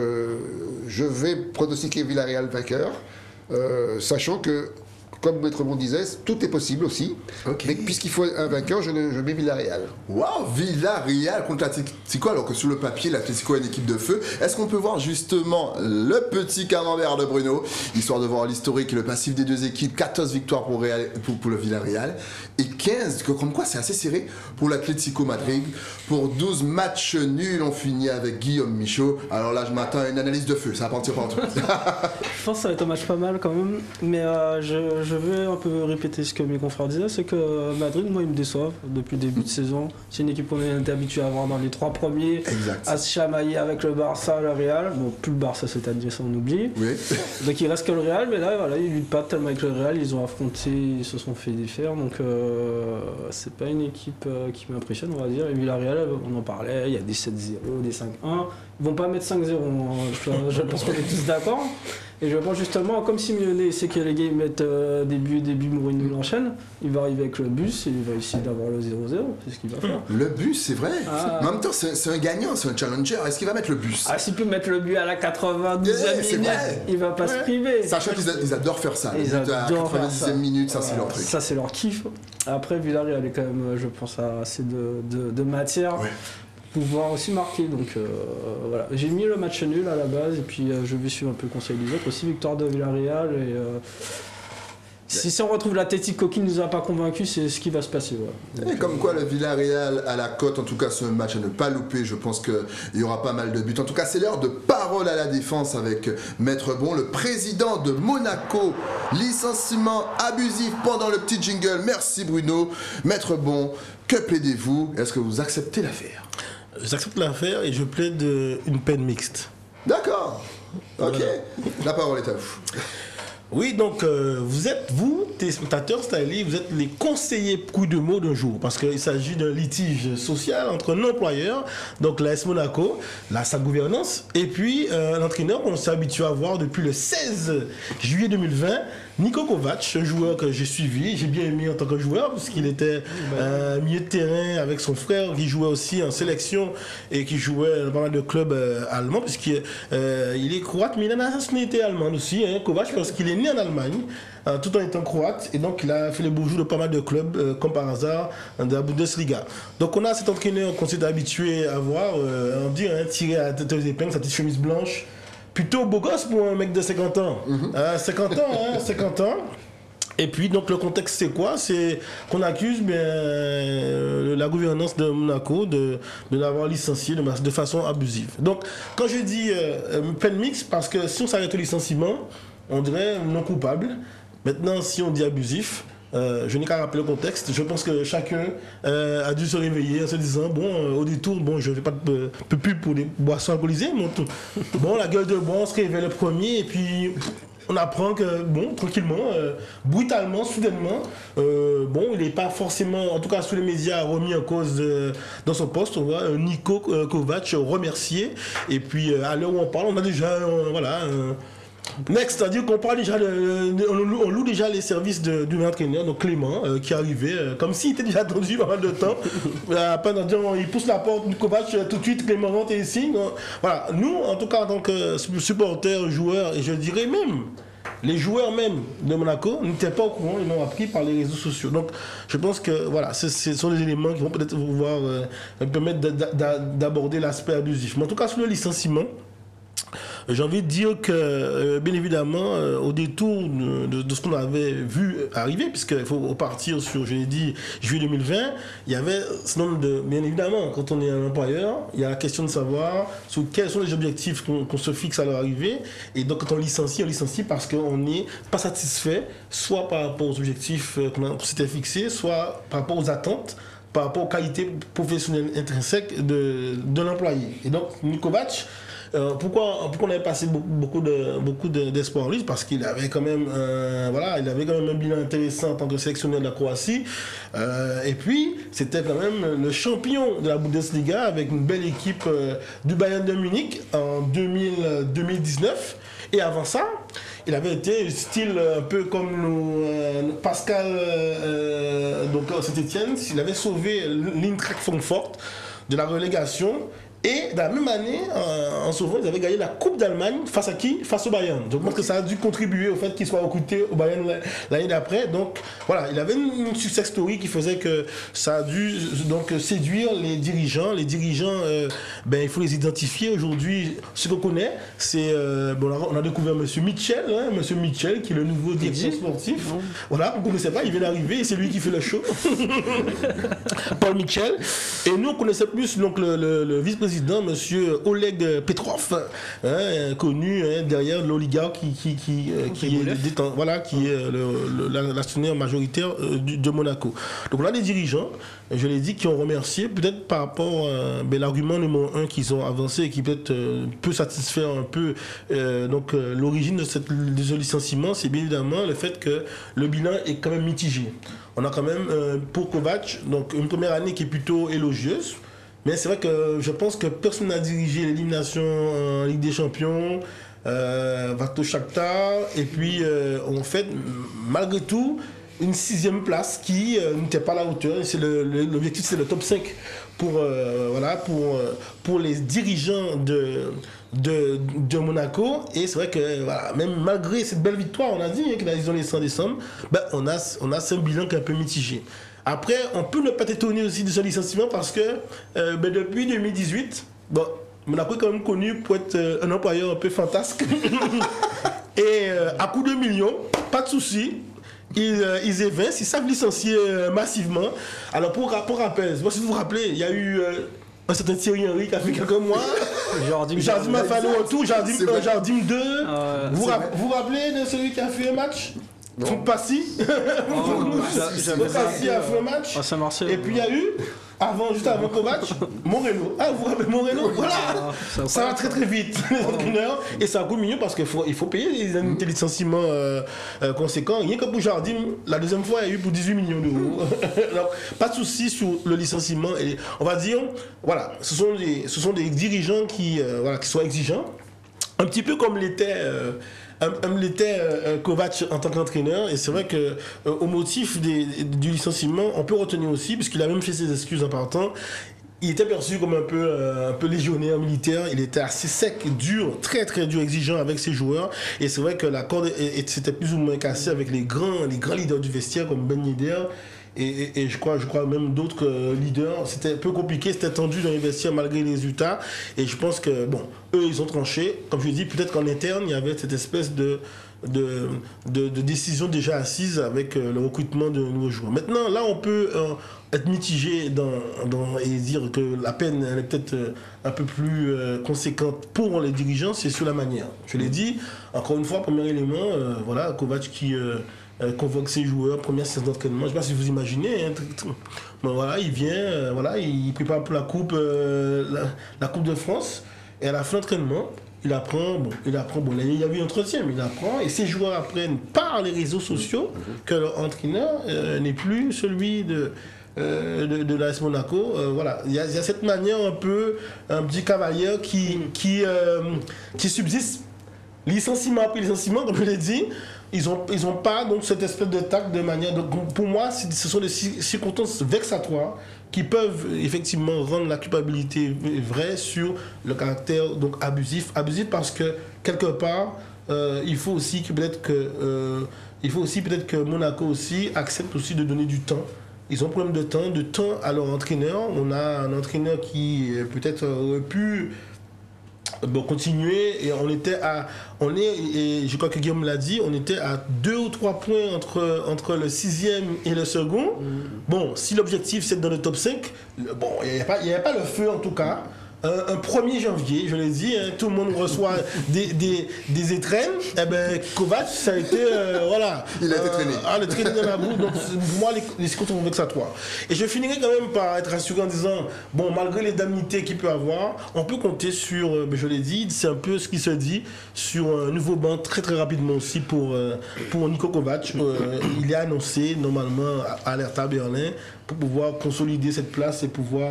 je vais pronostiquer Villarreal vainqueur, sachant que comme Maître Bon disait, tout est possible aussi. Ok. Mais puisqu'il faut un vainqueur, je mets Villarreal. Waouh, Villarreal contre l'Atlético, alors que sur le papier, l'Atlético est une équipe de feu. Est-ce qu'on peut voir justement le petit camembert de Bruno, histoire de voir l'historique et le passif des deux équipes, 14 victoires pour le Villarreal et 15, comme quoi c'est assez serré pour l'Atlético Madrid. Pour 12 matchs nuls, on finit avec Guillaume Michaud. Alors là, je m'attends à une analyse de feu, ça va partir partout. Je pense que ça va être un match pas mal quand même, mais je vais un peu répéter ce que mes confrères disaient, c'est que Madrid, moi, ils me déçoivent depuis le début de saison. C'est une équipe qu'on est habitué à voir dans les 3 premiers, Exact. à se chamailler avec le Barça, le Real. Bon, plus le Barça cette année, ça on oublie. Oui. Donc il reste que le Real, mais là, voilà, ils luttent pas tellement avec le Real, ils ont affronté, ils se sont fait défaire, donc c'est pas une équipe qui m'impressionne, on va dire. Et Villarreal, on en parlait, il y a des 7-0, des 5-1. Ils vont pas mettre 5-0, hein. Je pense qu'on est tous d'accord. Et je pense justement, comme Simeone sait que les gars ils mettent début, Mourinho il enchaîne, il va arriver avec le bus et il va essayer d'avoir le 0-0, c'est ce qu'il va faire. Le bus, c'est vrai. Ah. Mais en même temps, c'est un gagnant, c'est un challenger. Est-ce qu'il va mettre le bus? Ah, s'il peut mettre le but à la 92e c'est minute, vrai. il va pas se priver. Sachant qu'ils adorent faire ça. Ils Le but à adorent faire 90e ça. minute, ça c'est leur truc. Ça c'est leur kiff. Après Villarreal est quand même, je pense, à assez de matière. Ouais. Pouvoir aussi marquer, donc voilà. J'ai mis le match nul à la base et puis je vais suivre un peu le conseil des autres aussi, victoire de Villarreal et si on retrouve l'Atlético qui ne nous a pas convaincus, c'est ce qui va se passer. Ouais. Et comme quoi le Villarreal à la cote, en tout cas c'est un match à ne pas louper, je pense qu'il y aura pas mal de buts. En tout cas c'est l'heure de parole à la défense avec Maître Bon, le président de Monaco, licenciement abusif pendant le petit jingle. Merci Bruno. Maître Bon, que plaidez-vous? Est-ce que vous acceptez l'affaire? J'accepte l'affaire et je plaide une peine mixte. D'accord. Ok. Voilà. La parole est à vous. Oui, donc vous, téléspectateurs, c'est-à-dire vous êtes les conseillers coup de mots d'un jour, parce qu'il s'agit d'un litige social entre un employeur, donc l'AS Monaco, sa gouvernance, et puis l'entraîneur qu'on s'est habitué à voir depuis le 16 juillet 2020, Niko Kovac, un joueur que j'ai suivi, j'ai bien aimé en tant que joueur, parce qu'il était milieu de terrain avec son frère, qui jouait aussi en sélection et qui jouait dans pas mal de clubs allemands, puisqu'il est croate, mais il a la nationalité allemande aussi, hein, Kovac, parce qu'il est né en Allemagne, tout en étant croate, et donc il a fait les beaux jours de pas mal de clubs, comme par hasard, de la Bundesliga. Donc on a cet entraîneur qu'on s'est habitué à voir, on dit, tiré à la tête aux épingles, sa petite chemise blanche, plutôt beau gosse pour un mec de 50 ans. 50 ans. Et puis, donc, le contexte, c'est quoi? C'est qu'on accuse la gouvernance de Monaco de l'avoir licencié de façon abusive. Donc, quand je dis peine mixte, parce que si on s'arrête au licenciement, on dirait non coupable. Maintenant, si on dit abusif, je n'ai qu'à rappeler le contexte. Je pense que chacun a dû se réveiller en se disant au détour, je ne fais pas de pub pour des boissons alcoolisées, mais bon, la gueule de bois, on se réveille le premier et puis on apprend que, tranquillement, brutalement, soudainement, il n'est pas forcément, en tout cas sous les médias, remis en cause dans son poste. On voit Niko Kovac remercié. Et puis, à l'heure où on parle, on a déjà, next, c'est-à-dire qu'on parle déjà on loue déjà les services d'un entraîneur, donc Clément, qui est arrivé, comme s'il était déjà attendu pas mal de temps. Il pousse la porte du Kovac, tout de suite Clément rentre et signe. Voilà, nous, en tout cas, en tant que supporters, joueurs, et je dirais même, les joueurs même de Monaco n'étaient pas au courant, ils l'ont appris par les réseaux sociaux. Donc je pense que voilà, ce sont des éléments qui vont peut-être pouvoir permettre d'aborder l'aspect abusif. Mais en tout cas, sur le licenciement, j'ai envie de dire que, bien évidemment, au détour de ce qu'on avait vu arriver, puisqu'il faut repartir sur, je l'ai dit, juillet 2020, il y avait ce nombre de... Bien évidemment, quand on est un employeur, il y a la question de savoir sur quels sont les objectifs qu'on se fixe à leur arrivée. Et donc, quand on licencie parce qu'on n'est pas satisfait, soit par rapport aux objectifs qu'on s'était fixés, soit par rapport aux attentes, par rapport aux qualités professionnelles intrinsèques de l'employé. Et donc, Nikovac, pourquoi on avait passé beaucoup d'espoir en lui? Parce qu'il avait quand même un bilan intéressant en tant que sélectionneur de la Croatie. Et puis, c'était quand même le champion de la Bundesliga avec une belle équipe du Bayern de Munich en 2019. Et avant ça, il avait été style un peu comme Pascal Saint-Etienne. Il avait sauvé l'Eintracht Francfort de la relégation. Et dans la même année, en sauvant, ils avaient gagné la Coupe d'Allemagne face à qui? Face au Bayern. Donc je pense que ça a dû contribuer au fait qu'il soit recruté au Bayern l'année d'après. Donc voilà, il avait une success story qui faisait que ça a dû donc séduire les dirigeants. Les dirigeants, il faut les identifier. Aujourd'hui, ce qu'on connaît, c'est on a découvert Monsieur Mitchell, Monsieur Mitchell, qui est le nouveau directeur sportif. Voilà, on ne connaissait pas, il vient d'arriver et c'est lui qui fait le show. Paul Mitchell. Et nous, on connaissait plus donc le vice-président, monsieur Oleg Petrov, connu derrière l'oligarque qui est l'actionnaire majoritaire de Monaco. Donc on a des dirigeants, je l'ai dit, qui ont remercié, peut-être par rapport à l'argument numéro 1 qu'ils ont avancé et qui peut-être peut satisfaire un peu l'origine de ce licenciement, c'est bien évidemment le fait que le bilan est quand même mitigé. On a quand même pour Kovac donc une première année qui est plutôt élogieuse. Mais c'est vrai que je pense que personne n'a dirigé l'élimination en Ligue des Champions, Vato Shakhtar, et puis on fait malgré tout une 6e place qui n'était pas à la hauteur. L'objectif c'est le top 5 pour les dirigeants de Monaco. Et c'est vrai que même malgré cette belle victoire, on a dit qu'ils ont les 100 décembre, on a ce bilan qui est un peu mitigé. Après, on peut ne pas t'étonner aussi de ce licenciement parce que depuis 2018, Monaco est quand même connu pour être un employeur un peu fantasque. Et à coup de millions, pas de souci, ils évincent, ils savent licencier massivement. Alors pour rappel, si vous vous rappelez, il y a eu un certain Thierry Henry qui a fait quelques mois. Jardim a fallu un tour, Jardim 2. Vous vous rappelez de celui qui a fait un match? Passy a fait un match. Et puis il y a eu, juste avant Kovac, Moreno. Ah, vous vous rappelez Moreno? Voilà. Ça va très très vite, les entraîneurs. Et ça coûte mieux parce qu'il faut payer les indemnités de licenciement conséquents. Rien que pour Jardim, la deuxième fois, il y a eu pour 18 millions d'euros. Alors, pas de souci sur le licenciement. Et on va dire, voilà, ce sont des dirigeants qui soient exigeants. Un petit peu comme l'était Kovac en tant qu'entraîneur, et c'est vrai que au motif du licenciement, on peut retenir aussi, puisqu'il a même fait ses excuses en partant, il était perçu comme un peu légionnaire militaire, il était assez sec, dur, très très dur, exigeant avec ses joueurs, et c'est vrai que la corde s'était plus ou moins cassée avec les grands leaders du vestiaire comme Ben Yedder. Et je crois même d'autres leaders. C'était un peu compliqué, c'était tendu dans les vestiaires malgré les résultats. Et je pense que, eux, ils ont tranché. Comme je dis, peut-être qu'en interne, il y avait cette espèce de décision déjà assise avec le recrutement de nouveaux joueurs. Maintenant, là, on peut être mitigé et dire que la peine elle est peut-être un peu plus conséquente pour les dirigeants, c'est sur la manière. Je l'ai dit, encore une fois, premier élément, Kovac qui... convoque ses joueurs, première séance d'entraînement. Je ne sais pas si vous imaginez. Il vient, il prépare pour la Coupe de France. Et à la fin d'entraînement, il apprend, il y a eu un entretien, mais il apprend. Et ses joueurs apprennent par les réseaux sociaux que leur entraîneur n'est plus celui de l'AS Monaco. Il y a cette manière un petit cavalier qui subsiste. Licenciement après licenciement, comme je l'ai dit. Ils ont pas donc cette espèce de tact de manière. Donc, pour moi, ce sont des circonstances vexatoires qui peuvent effectivement rendre la culpabilité vraie sur le caractère donc abusif parce que quelque part il faut aussi peut-être que Monaco aussi accepte aussi de donner du temps. Ils ont problème de temps à leur entraîneur. On a un entraîneur qui peut-être aurait pu continuer, et et je crois que Guillaume l'a dit, on était à 2 ou 3 points entre le 6e et le second. Si l'objectif c'est dans le top 5, il n'y avait pas le feu en tout cas. Un 1er janvier, je l'ai dit, tout le monde reçoit des étrennes. Kovac, ça a été, il a été traîné. Le traîné dans la boue. Donc, pour moi, les circonstances sont vexatoires. Et je finirai quand même par être rassuré en disant, malgré les indemnités qu'il peut avoir, on peut compter sur, je l'ai dit, c'est un peu ce qui se dit, sur un nouveau banc très très rapidement aussi pour Niko Kovac. Il est annoncé normalement à l'Hertha Berlin pour pouvoir consolider cette place et pouvoir,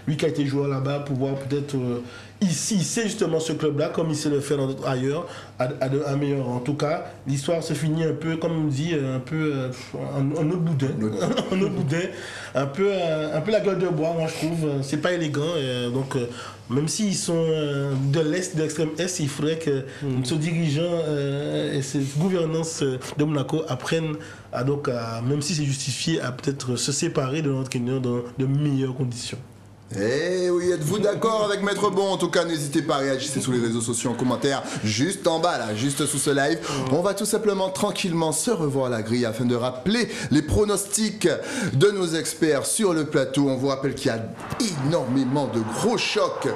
lui qui a été joueur là-bas, pouvoir peut-être ici, c'est justement ce club-là, comme il sait le faire ailleurs, à un meilleur. En tout cas, l'histoire se finit un peu, comme on dit, un peu un autre boudin. Un autre boudin. Un peu la gueule de bois, moi je trouve. C'est pas élégant. Donc, même s'ils sont de l'Est, de l'extrême Est, il faudrait que ce dirigeant et cette gouvernance de Monaco apprennent même si c'est justifié, à peut-être se séparer de l'entraîneur dans de meilleures conditions. Eh oui, êtes-vous d'accord avec Maître Bon? En tout cas, n'hésitez pas à réagir sur les réseaux sociaux en commentaire, juste en bas là, juste sous ce live. On va tout simplement tranquillement se revoir à la grille afin de rappeler les pronostics de nos experts sur le plateau. On vous rappelle qu'il y a énormément de gros chocs.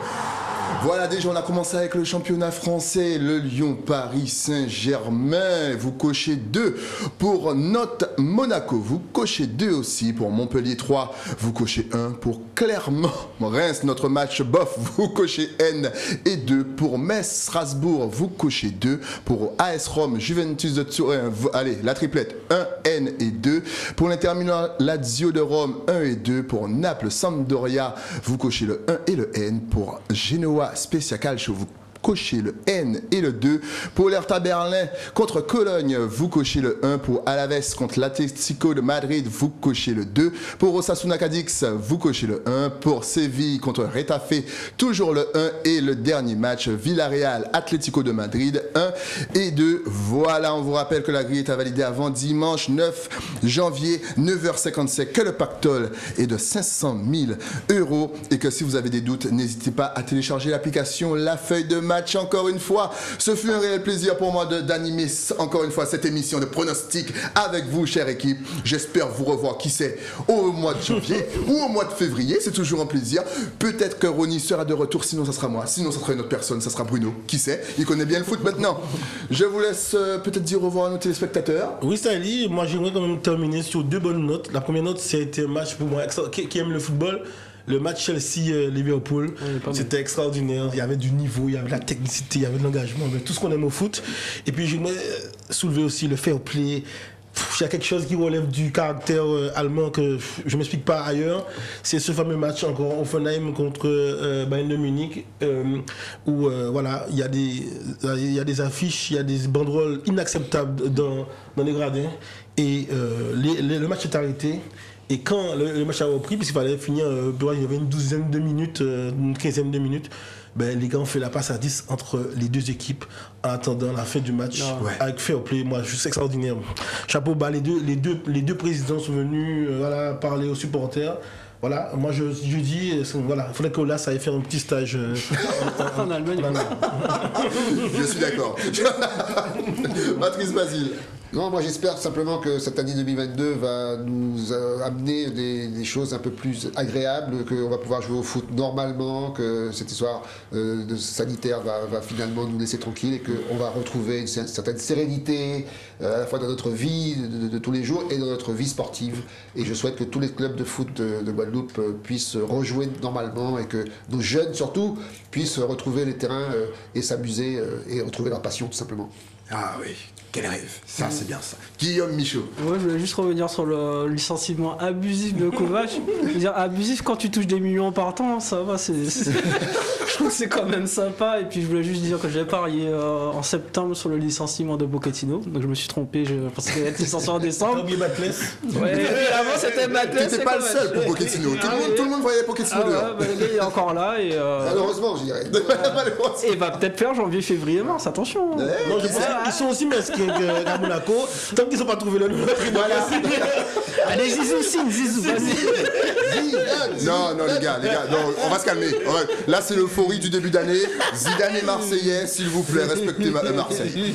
Voilà, déjà on a commencé avec le championnat français, le Lyon-Paris Saint-Germain. Vous cochez 2 pour Nantes Monaco. Vous cochez 2 aussi pour Montpellier 3. Vous cochez 1 pour Clermont Reims, notre match bof. Vous cochez N et 2 pour Metz Strasbourg. Vous cochez 2 pour AS Rome Juventus de Turin. Allez, la triplette 1 N et 2 pour l'Inter Milan Lazio de Rome 1 et 2 pour Naples Sampdoria. Vous cochez le 1 et le N pour Genoa Spezia Calcio. Vous cochez le N et le 2 pour l'Hertha Berlin contre Cologne. Vous cochez le 1 pour Alaves contre l'Atlético de Madrid. Vous cochez le 2 pour Osasuna Cadix. Vous cochez le 1 pour Séville contre Retafe. Toujours le 1 et le dernier match Villarreal Atlético de Madrid 1 et 2. Voilà, on vous rappelle que la grille est à valider avant dimanche 9 janvier 9h57, que le pactole est de 500 000 € et que si vous avez des doutes, n'hésitez pas à télécharger l'application La Feuille de Match. Encore une fois, ce fut un réel plaisir pour moi d'animer encore une fois cette émission de pronostics avec vous, chère équipe. J'espère vous revoir, qui sait, au mois de janvier ou au mois de février. C'est toujours un plaisir. Peut-être que Ronnie sera de retour, sinon ça sera moi, sinon ça sera une autre personne, ça sera Bruno, qui sait, il connaît bien le foot maintenant. Je vous laisse peut-être dire au revoir à nos téléspectateurs. Oui, Sally, moi j'aimerais quand même terminer sur 2 bonnes notes. La première note, c'était un match pour moi qui aime le football. Le match Chelsea-Liverpool, c'était extraordinaire. Il y avait du niveau, il y avait de la technicité, il y avait de l'engagement, tout ce qu'on aime au foot. Et puis, je voulais soulever aussi le fair play. Il y a quelque chose qui relève du caractère allemand que je ne m'explique pas ailleurs. C'est ce fameux match encore Offenheim contre Bayern de Munich où voilà, il y a des affiches, il y a des banderoles inacceptables dans les gradins. Et le match est arrêté. Et quand le match a repris, puisqu'il fallait finir, il y avait une douzaine de minutes, une quinzaine de minutes, les gars ont fait la passe à 10 entre les deux équipes en attendant la fin du match avec fair play. Moi, juste extraordinaire. Chapeau bas, les deux présidents sont venus parler aux supporters. Voilà, moi je dis, voilà, il faudrait que là ça aille faire un petit stage en Allemagne. Je suis d'accord. Patrice Basile. Non, moi j'espère simplement que cette année 2022 va nous amener des choses un peu plus agréables, qu'on va pouvoir jouer au foot normalement, que cette histoire de sanitaire va finalement nous laisser tranquilles et qu'on va retrouver une certaine sérénité à la fois dans notre vie de tous les jours et dans notre vie sportive. Et je souhaite que tous les clubs de foot de Guadeloupe puissent rejouer normalement et que nos jeunes surtout puissent retrouver les terrains et s'amuser et retrouver leur passion tout simplement. Ah oui, quel rêve, ça c'est bien ça. Guillaume Michaud. Ouais, je voulais juste revenir sur le licenciement abusif de Kovac. Je veux dire, abusif quand tu touches des millions par temps, ça va, je trouve que c'est quand même sympa. Et puis je voulais juste dire que j'avais parié en septembre sur le licenciement de Pochettino. Donc je me suis trompé, je pensais qu'il allait être licencié en décembre. T'as oublié Batles. Ouais, et puis avant c'était Batles. T'étais pas le seul pour Pochettino. Tout le monde voyait Pochettino dehors. Le gars il est encore là. Et, malheureusement, je dirais. Et va peut-être faire janvier, février, mars, attention. Non, ils sont aussi mesquins qu'à Monaco, tant qu'ils n'ont pas trouvé le nouveau tribunal. Allez, Zizou, signe, Zizou, vas-y. Non, les gars, non, on va se calmer. Là, c'est l'euphorie du début d'année. Zidane est Marseillais, s'il vous plaît, respectez Marseille.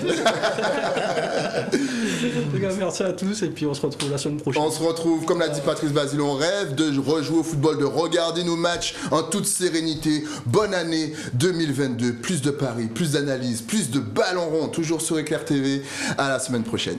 Les gars, merci à tous et puis on se retrouve la semaine prochaine. On se retrouve, comme l'a dit Patrice Basile, on rêve de rejouer au football, de regarder nos matchs en toute sérénité. Bonne année 2022, plus de paris, plus d'analyses, plus de ballons ronds, toujours sur Éclair TV. À la semaine prochaine.